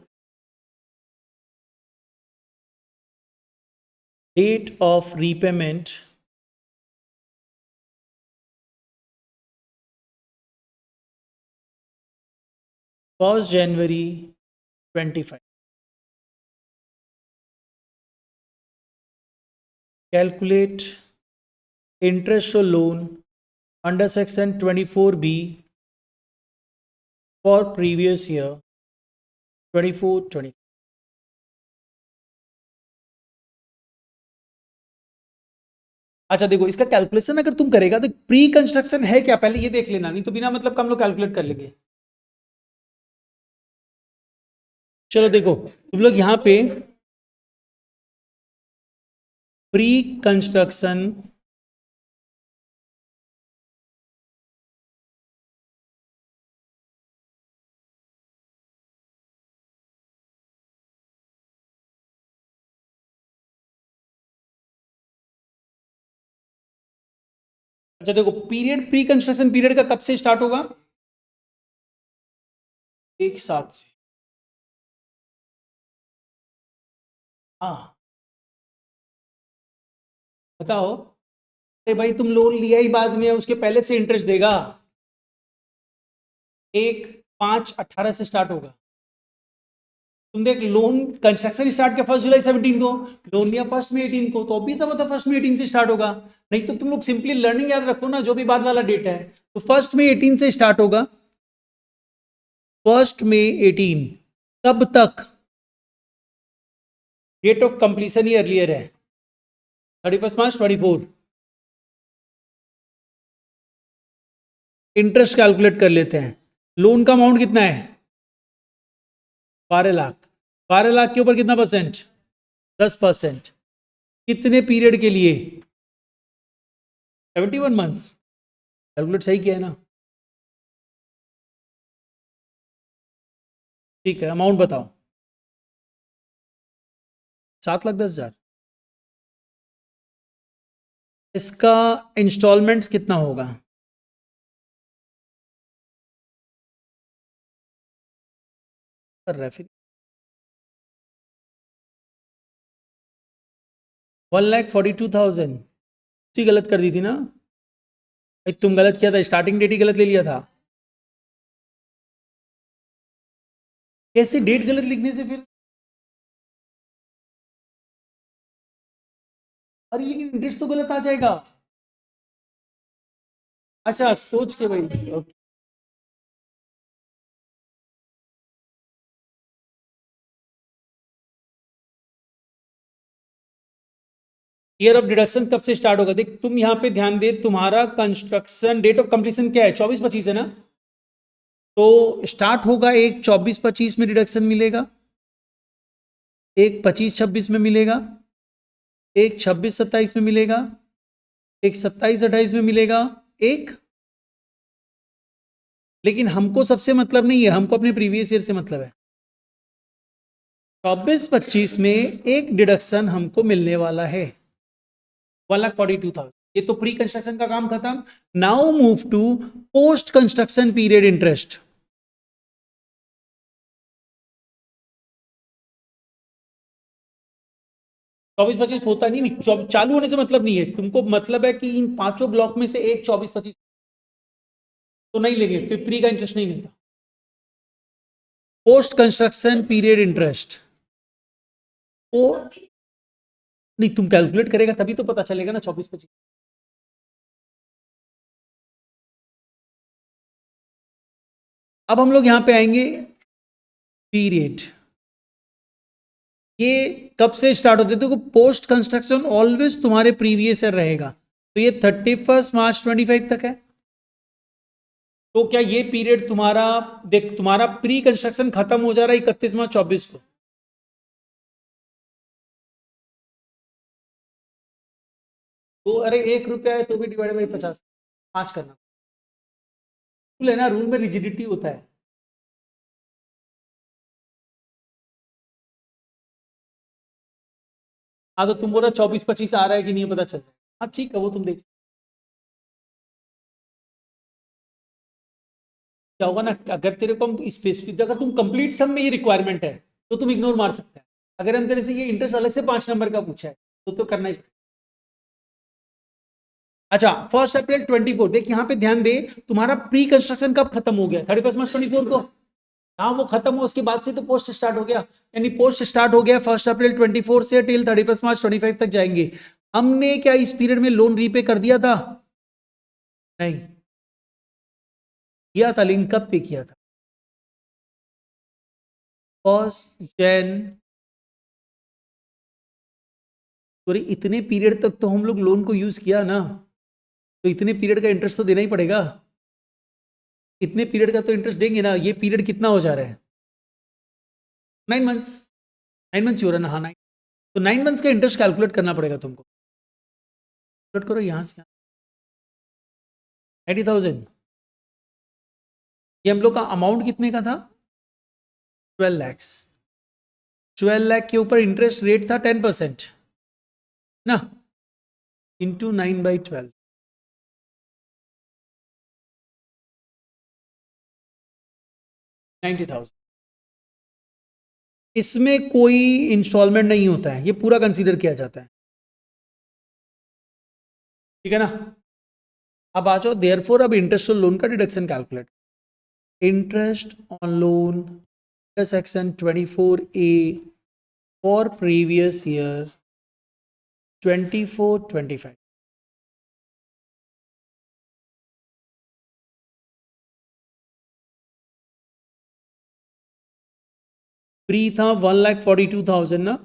Date of repayment 1st January 25. Calculate interest or loan under section 24B for previous year 24-20. अच्छा देखो, इसका कैलकुलेशन अगर तुम करेगा तो प्री कंस्ट्रक्शन है क्या पहले ये देख लेना, नहीं तो बिना मतलब का हम लोग कैलकुलेट कर लेंगे। चलो देखो, तुम लोग यहां पे प्री कंस्ट्रक्शन अच्छा देखो, पीरियड प्री कंस्ट्रक्शन पीरियड का कब से स्टार्ट होगा? एक साथ से। हाँ बताओ, अरे भाई तुम लोन लिया ही बाद में, उसके पहले से इंटरेस्ट देगा। 1/5/18 से स्टार्ट होगा। तुम देख, लोन कंस्ट्रक्शन स्टार्ट किया 1st जुलाई 17 को, लोन लिया 1st में 18 को, तो ऑब्वियस होता 1st में 18 से स्टार्ट होगा। नहीं तो तुम लोग सिंपली लर्निंग याद रखो ना, जो भी बाद वाला डेट है तो 1st में 18 से स्टार्ट होगा। 1st में 18 तब तक डेट ऑफ कंप्लीशन ही अर्लियर है, 31 मार्च 24। इंटरेस्ट कैलकुलेट कर लेते हैं। लोन का अमाउंट कितना है? 12 लाख। 12 लाख के ऊपर कितना परसेंट? 10%। कितने पीरियड के लिए? 71 मंथ्स। कैलकुलेट सही किया है ना? ठीक है, अमाउंट बताओ। 7,10,000। इसका इंस्टॉलमेंट्स कितना होगा? कर रहा है फिर 1,42,000। उसी गलत कर दी थी ना भाई, तुम गलत किया था, स्टार्टिंग डेट ही गलत ले लिया था। कैसे डेट गलत लिखने से फिर? अरे लेकिन इंटरेस्ट तो गलत आ जाएगा। अच्छा सोच के भाई, ओके। ईयर ऑफ डिडक्शन कब से स्टार्ट होगा? देख तुम यहाँ पे ध्यान दे, तुम्हारा कंस्ट्रक्शन डेट ऑफ कंप्लीशन क्या है? 24-25 है ना? तो स्टार्ट होगा एक 24-25 में डिडक्शन मिलेगा, एक 25-26 में मिलेगा, एक 26-27 में मिलेगा, एक 27-28 में मिलेगा, एक। लेकिन हमको सबसे मतलब नहीं है, हमको अपने प्रीवियस ईयर से मतलब है। 24-25 में एक डिडक्शन हमको मिलने वाला है 1,42,000। ये तो प्री कंस्ट्रक्शन का काम खत्म। Now move to post construction period interest. 24-25 होता नहीं, चालू होने से मतलब नहीं है। तुमको मतलब है कि इन पांचों ब्लॉक में से एक 24-25 तो नहीं लेंगे, फिर प्री का इंटरेस्ट नहीं मिलता। पोस्ट कंस्ट्रक्शन पीरियड इंटरेस्ट ओ, नहीं तुम कैलकुलेट करेगा तभी तो पता चलेगा ना 24-25। अब हम लोग यहां पे आएंगे पीरियड। ये कब से स्टार्ट होते हैं? देखो पोस्ट कंस्ट्रक्शन ऑलवेज तुम्हारे प्रीवियस ईयर रहेगा, तो ये 31 मार्च 25 तक है। तो क्या ये पीरियड तुम्हारा, देख तुम्हारा प्री कंस्ट्रक्शन खत्म हो जा रहा है 31 मार्च 24 को, तो अरे 1 रुपया है तो भी डिवाइड बाई 50, 5 करना रूल है ना, रूल में रिजिडिटी होता है। हाँ तो तुम बोला 24-25 आ रहा है कि नहीं पता चलता है। हाँ ठीक है, वो तुम देख क्या होगा ना, अगर तेरे को हम स्पेसिफिक, अगर तुम कंप्लीट सम में ये रिक्वायरमेंट है तो तुम इग्नोर मार सकते हैं। अगर हम तेरे से ये इंटरेस्ट अलग से 5 नंबर का पूछा है तो करना ही। अच्छा 1 अप्रैल 24, देख यहाँ पे ध्यान दे, तुम्हारा प्री कंस्ट्रक्शन कब खत्म हो गया? 31 मार्च 24 को। हाँ वो खत्म हो, उसके बाद से तो पोस्ट स्टार्ट हो गया, यानी पोस्ट स्टार्ट हो गया 1 अप्रैल 24 से टिल 31 मार्च 25 तक जाएंगे। हमने क्या इस पीरियड में लोन रीपे कर दिया था? नहीं किया था, लेकिन कब पे किया था? 1 जैन, सॉरी इतने पीरियड तक तो हम लोग लोन को यूज किया ना, तो इतने पीरियड का इंटरेस्ट तो देना ही पड़ेगा। इतने पीरियड का तो इंटरेस्ट देंगे ना। ये पीरियड कितना हो जा रहा है? 9 मंथ्स। 9 मंथ्स ही हो रहा है ना, हाँ 9। तो 9 मंथ्स का इंटरेस्ट कैलकुलेट करना पड़ेगा तुमको। कैलकुलेट करो यहाँ से, 90,000। ये हम लोग का अमाउंट कितने का था? 12 lakhs। 12 लाख के ऊपर इंटरेस्ट रेट था 10% ना, इंटू 9/12, 90,000। इसमें कोई इंस्टॉलमेंट नहीं होता है, ये पूरा कंसीडर किया जाता है, ठीक है ना। अब आ जाओ देयर फोर, अब इंटरेस्ट ऑन लोन का deduction calculate. Interest on loan section 24A for previous year 24-25। Pre था 1,42,000 ना,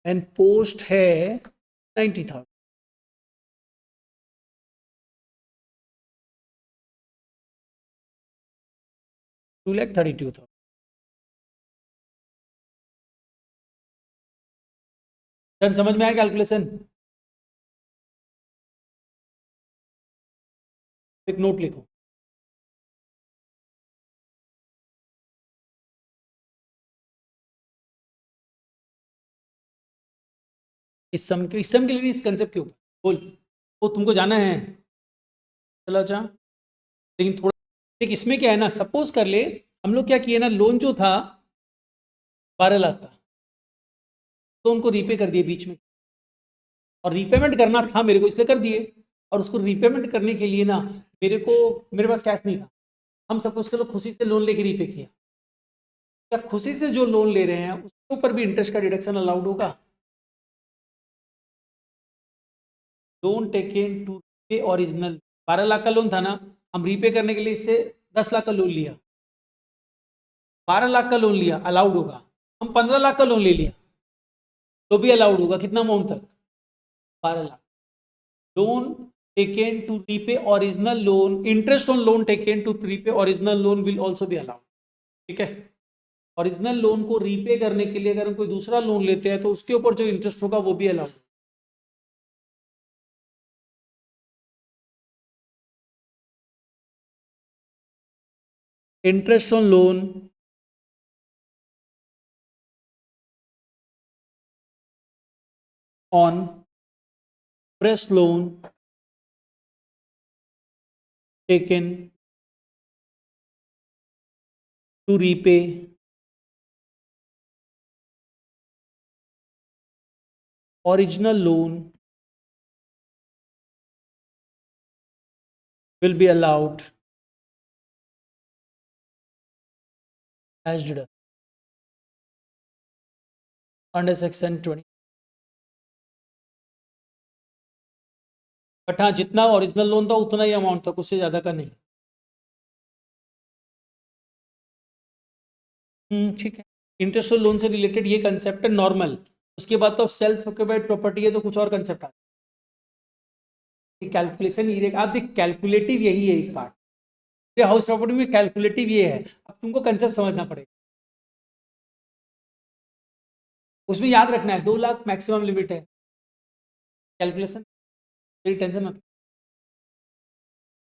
एंड पोस्ट है 90,000। 2,32,000। डन, समझ में आया कैलकुलेशन? एक नोट लिखो। इस सम के लिए नहीं, इस कंसेप्ट के ऊपर बोल। वो तुमको जाना है, चला जा। लेकिन थोड़ा देख, इसमें क्या है ना, सपोज कर ले हम लोग क्या किए ना, लोन जो था 12 लाख था, तो उनको रीपे कर दिए बीच में, और रीपेमेंट करना था मेरे को इसलिए कर दिए। और उसको रीपेमेंट करने के लिए ना, मेरे पास कैश नहीं था। हम सपोज करो खुशी से लोन लेके रीपे किया, क्या खुशी से जो लोन ले रहे हैं उसके ऊपर भी इंटरेस्ट का डिडक्शन अलाउड होगा? लोन टेकन टू पे ओरिजिनल, 12 लाख का लोन था ना, हम रीपे करने के लिए इससे 10 लाख का लोन लिया, 12 लाख का लोन लिया, अलाउड होगा। हम 15 लाख का लोन ले लिया तो भी अलाउड होगा, कितना अमाउंट तक? 12 lakh. Loan taken to repay original loan, interest on loan taken to repay original loan will also be allowed, ठीक है। ओरिजिनल लोन को रीपे करने के लिए अगर हम कोई दूसरा लोन लेते हैं तो उसके ऊपर जो इंटरेस्ट होगा वो भी allowed. Interest on loan on fresh loan taken to repay original loan will be allowed as deduction under section 20। But हाँ, जितना ओरिजिनल लोन था उतना ही अमाउंट था, उससे ज्यादा का नहीं। ठीक है। इंटरेस्ट और लोन से रिलेटेड ये कंसेप्ट है नॉर्मल। उसके बाद तो सेल्फ ऑक्यूपाइड प्रॉपर्टी है तो कुछ और कंसेप्ट आता है। कैलकुलेशन ये आप देख, कैलकुलेटिव यही है एक पार्ट। हाउस प्रॉपर्टी में कैलकुलेटिव ये है, अब तुमको कंसेप्ट समझना पड़ेगा। उसमें याद रखना है 2 लाख मैक्सिमम लिमिट है। कैलकुलेशन, तेरी टेंशन मत।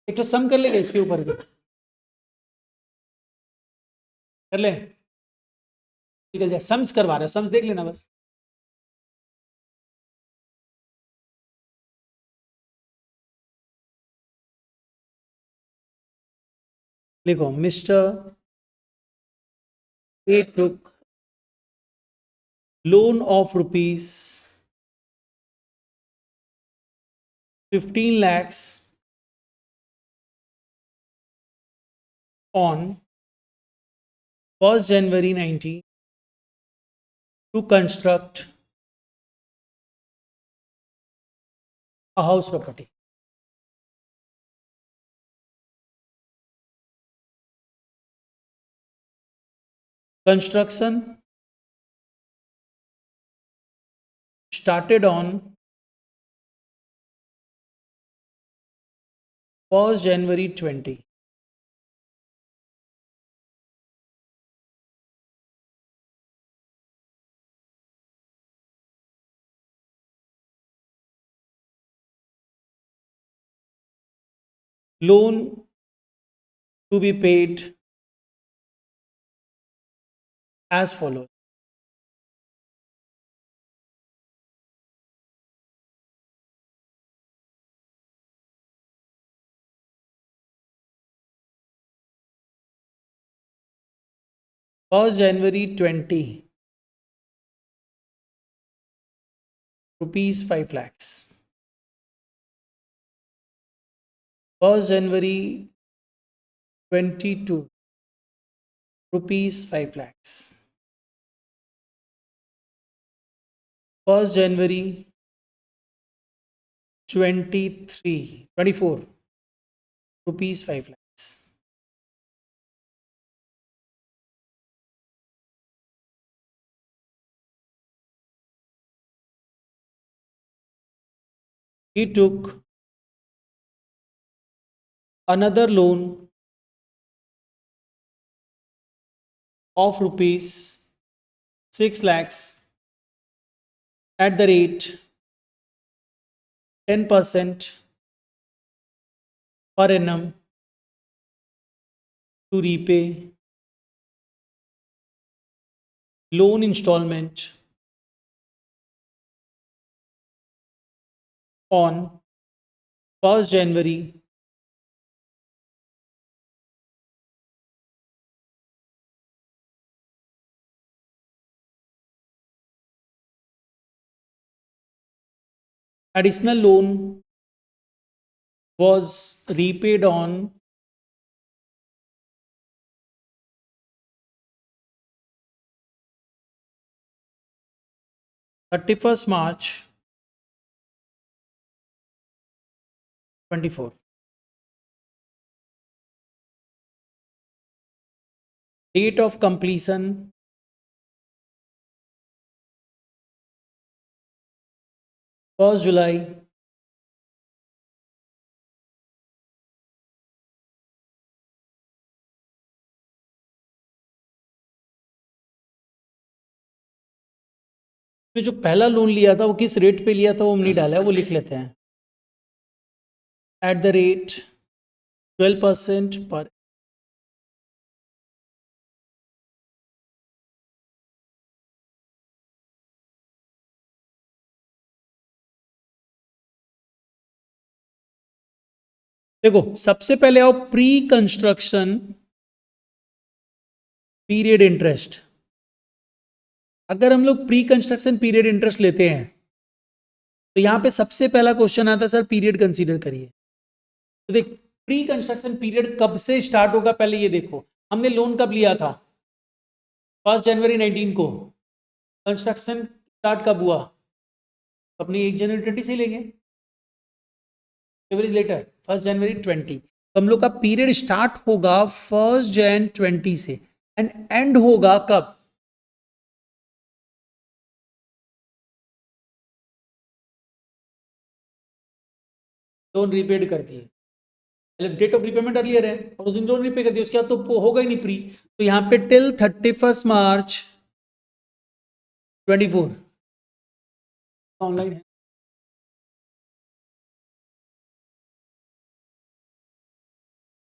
एक तो सम कर लेगा इसके ऊपर भी, कर ले, निकल जाए। सम्स करवा रहा है, सम्स देख लेना बस। देखो, mister A took loan of rupees 15 lakhs on 1st January 19 to construct a house property. Construction started on 1st January 20. Loan to be paid as follows. First January 20, rupees 5 lakhs. 1st January 22, rupees 5 lakhs. 1st January 24, rupees 5 lakhs. He took another loan of rupees 6 lakhs at the rate 10% per annum to repay loan installment on 1st January 20. Additional loan was repaid on 31st March 24. Date of completion 1st July 20. जो पहला लोन लिया था वो किस रेट पे लिया था वो हम नहीं डाला है, वो लिख लेते हैं। एट द रेट 12% पर। देखो, सबसे पहले आओ प्री कंस्ट्रक्शन पीरियड इंटरेस्ट। अगर हम लोग प्री कंस्ट्रक्शन पीरियड इंटरेस्ट लेते हैं तो यहां पे सबसे पहला क्वेश्चन आता है, सर पीरियड कंसीडर करिए। तो देख, प्री कंस्ट्रक्शन पीरियड कब से स्टार्ट होगा पहले ये देखो। हमने लोन कब लिया था? 1st जनवरी 19 को। कंस्ट्रक्शन स्टार्ट कब हुआ? अपनी 1 जनवरी 20 से लेंगे, एवरेज लेटर 1st जनवरी 20। तो हम लोग का पीरियड स्टार्ट होगा 1st जैन 20 से एंड एंड होगा कब? लोन रीपेड कर दिए, डेट ऑफ रिपेमेंट अर्लियर है और उस दिन लोन रीपे कर दिया, उसके बाद तो होगा ही नहीं प्री। तो यहाँ पे टिल 31 मार्च 24 ऑनलाइन है।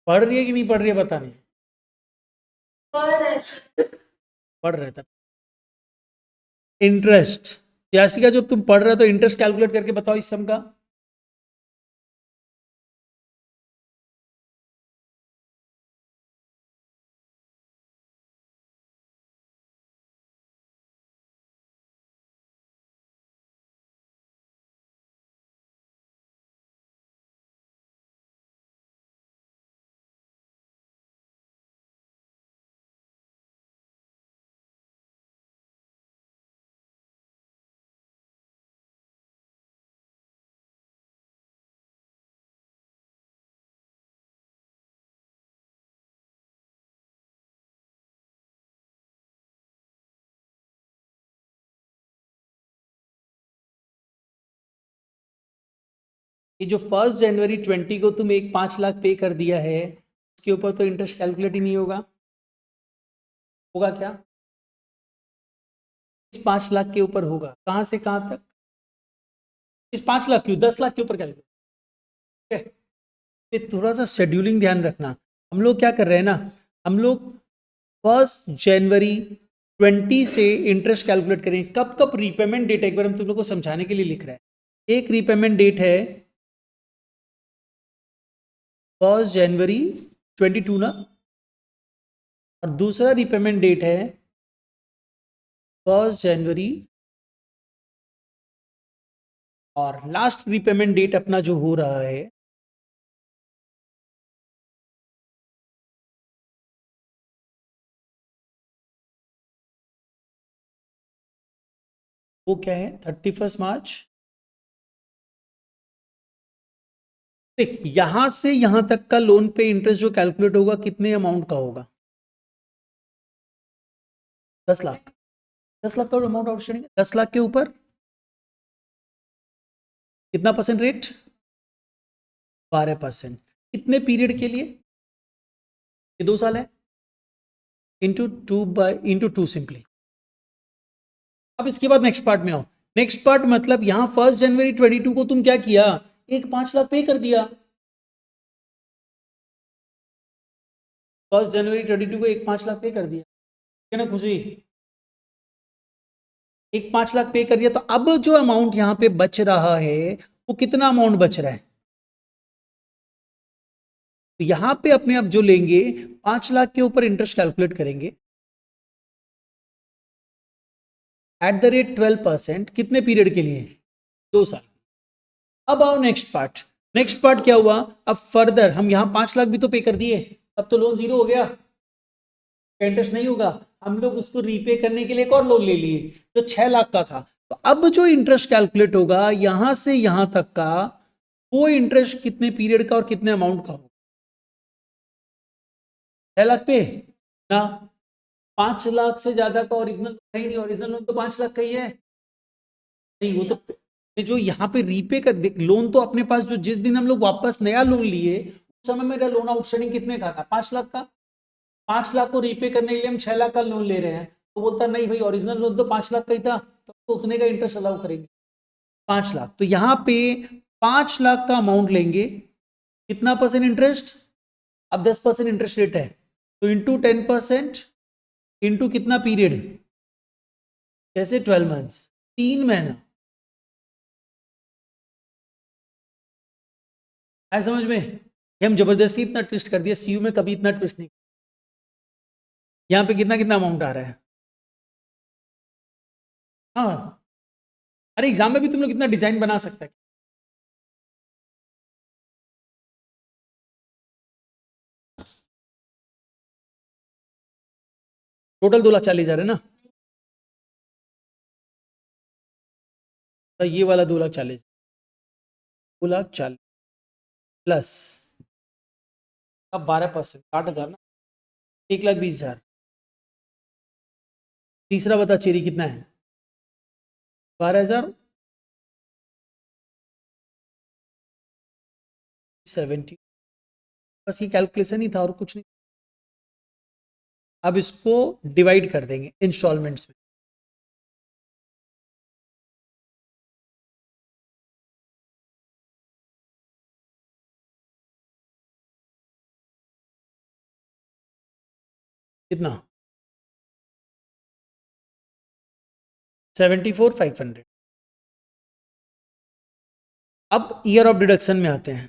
पढ़ रही है कि नहीं पढ़ रही है पता नहीं, पढ़ रहे था। इंटरेस्ट, यासिका जब तुम पढ़ रहे हो तो इंटरेस्ट कैलकुलेट करके बताओ इस सम का। ये जो 1 जनवरी 20 को तुम एक 5 लाख पे कर दिया है, उसके ऊपर तो इंटरेस्ट कैलकुलेट ही नहीं होगा। होगा क्या? इस 5 लाख के ऊपर होगा, कहां से कहां तक? इस 5 लाख क्यों, 10 लाख के ऊपर कैलकुलेट है। ये थोड़ा सा शेड्यूलिंग ध्यान रखना। हम लोग क्या कर रहे हैं ना, हम लोग 1 जनवरी 20 से इंटरेस्ट कैलकुलेट करेंगे। कब कब रीपेमेंट डेट है, एक बार हम तुम लोग को समझाने के लिए लिख रहे हैं। एक रीपेमेंट डेट है 1 जनवरी 22 ना, और दूसरा रीपेमेंट डेट है 1 जनवरी, और लास्ट रीपेमेंट डेट अपना जो हो रहा है वो क्या है, 31 मार्च। देख, यहां से यहां तक का लोन पे इंटरेस्ट जो कैलकुलेट होगा कितने अमाउंट का होगा? 10 लाख। 10 लाख का अमाउंट आउटस्टैंडिंग है। 10 लाख के ऊपर कितना परसेंट रेट? 12%। कितने पीरियड के लिए? ये 2 साल है। Into two simply. अब इसके बाद नेक्स्ट पार्ट में आओ। नेक्स्ट पार्ट मतलब यहां 1 जनवरी 22 को तुम क्या किया, एक 5 लाख पे कर दिया। 1 जनवरी 22 को एक 5 लाख पे कर दिया, ठीक है ना खुशी? एक 5 लाख पे कर दिया, तो अब जो अमाउंट यहां पे बच रहा है वो कितना अमाउंट बच रहा है? तो यहां पे अपने आप जो लेंगे 5 लाख के ऊपर इंटरेस्ट कैलकुलेट करेंगे एट द रेट 12%। कितने पीरियड के लिए? 2 साल। अब आओ नेक्स्ट पार्ट। नेक्स्ट पार्ट क्या हुआ, अब फर्दर हम यहां 5 लाख भी तो पे कर दिए, अब तो लोन जीरो हो गया, इंटरेस्ट नहीं होगा। हम लोग उसको रीपे करने के लिए एक और लोन ले लिए जो 6 लाख का था। तो अब जो इंटरेस्ट कैलकुलेट होगा यहां से यहां तक का, वो इंटरेस्ट कितने पीरियड का और कितने अमाउंट का होगा? 6 लाख पे ना, 5 लाख से ज्यादा का ओरिजिनल है ही नहीं, ओरिजिनल लोन तो 5 लाख का ही है। नहीं, वो तो जो यहाँ पे रीपे का लोन तो अपने पास, जो जिस दिन हम लोग वापस नया लोन लिए उस समय मेरा लोन आउटस्टैंडिंग कितने का था? 5 लाख का। 5 लाख को रीपे करने के लिए हम 6 लाख का लोन ले रहे हैं, तो बोलता नहीं भाई, ओरिजिनल लोन तो 5 लाख का ही था, तो उतने का इंटरेस्ट अलाउ करेंगे, 5 लाख। तो यहाँ पे 5 लाख का अमाउंट लेंगे, कितना परसेंट इंटरेस्ट? अब 10% इंटरेस्ट रेट है, तो इंटू 10%, इंटू कितना पीरियड? जैसे 12 मंथ्स, 3 महीना। है समझ में? ये हम जबरदस्ती इतना ट्विस्ट कर दिया, सीयू में कभी इतना ट्विस्ट नहीं। यहाँ पे कितना कितना अमाउंट आ रहा है? हाँ, अरे एग्जाम में भी तुम लोग कितना डिजाइन बना सकते हैं। टोटल 2,40,000 है ना, तो ये वाला 2,40,000, 2,40,000 प्लस अब 12%, 60,000 ना, 1,20,000। तीसरा बता चेरी कितना है? 12,070। बस ये कैलकुलेशन ही था और कुछ नहीं। अब इसको डिवाइड कर देंगे इंस्टॉलमेंट्स में। कितना? 74,500। अब ईयर ऑफ डिडक्शन में आते हैं।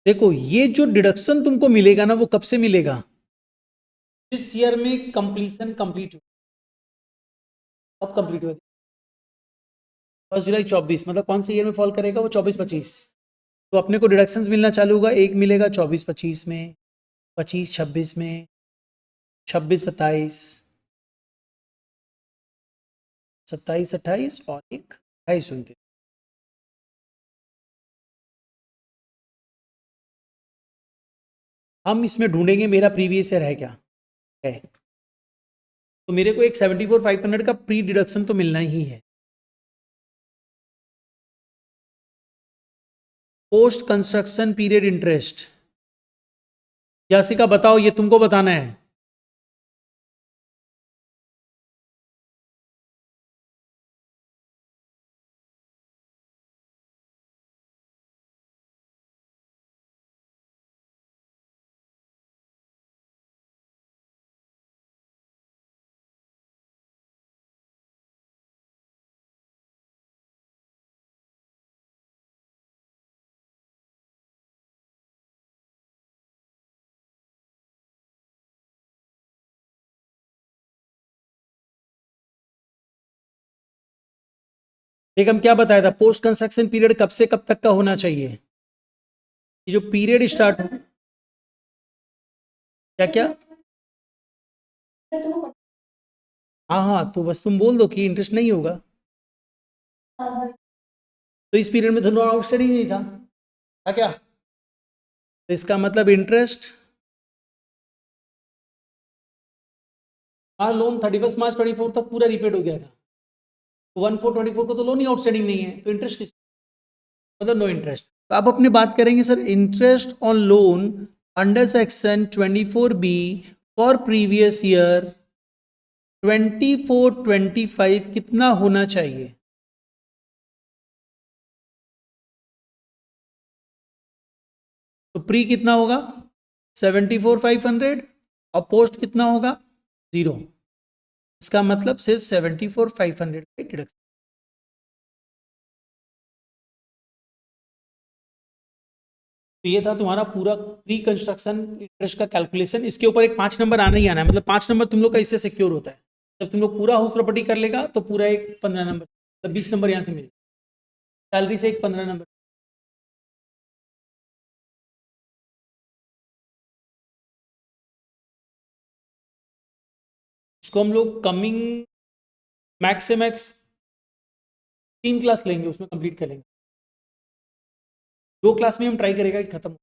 देखो ये जो डिडक्शन तुमको मिलेगा ना वो कब से मिलेगा? जिस ईयर में कंप्लीशन कंप्लीट हो, अब कंप्लीट हुआ 1 जुलाई 24, मतलब कौन से ईयर में फॉल करेगा वो? 24-25। तो अपने को डिडक्शंस मिलना चालू होगा। एक मिलेगा 24-25 में, 25-26 में, 26-27, 27-28 और एक 28-29। हम इसमें ढूंढेंगे मेरा प्रीवियस ईयर है क्या है। तो मेरे को एक 74,500 का प्री डिडक्शन तो मिलना ही है। Post construction period interest, Yashica बताओ, ये तुमको बताना है। देख हम क्या बताया था, पोस्ट कंस्ट्रक्शन पीरियड कब से कब तक का होना चाहिए? ये जो पीरियड स्टार्ट हो, क्या क्या? हाँ हाँ, तो बस तुम बोल दो कि इंटरेस्ट नहीं होगा। तो इस पीरियड में तो लोन आउटस्टैंडिंग नहीं था, था क्या? तो इसका मतलब इंटरेस्ट, हाँ लोन 31 मार्च 24 तक पूरा रिपेड हो गया था। तो 1/4/24 को तो लोन ही आउटस्टैंडिंग नहीं है, तो इंटरेस्ट किस, मतलब नो इंटरेस्ट। तो अब अपने बात करेंगे sir interest on loan under section 24B for previous year 24-25 कितना होना चाहिए? तो प्री कितना होगा? 74,500 और पोस्ट कितना होगा? 0। इसका मतलब सिर्फ 74,500 का डिडक्शन। तो ये था तुम्हारा पूरा प्री कंस्ट्रक्शन इंटरेस्ट का कैलकुलेशन। इसके ऊपर एक 5 नंबर आना ही आना है, मतलब 5 नंबर तुम लोग का इससे सिक्योर होता है। जब तुम लोग पूरा हाउस प्रॉपर्टी कर लेगा तो पूरा एक 15 नंबर, मतलब 20 नंबर यहाँ से मिले, सैलरी से एक 15 नंबर। उसको हम लोग कमिंग मैक्स से मैक्स 3 क्लास लेंगे, उसमें कंप्लीट कर लेंगे। 2 क्लास में हम ट्राई करेगा कि खत्म।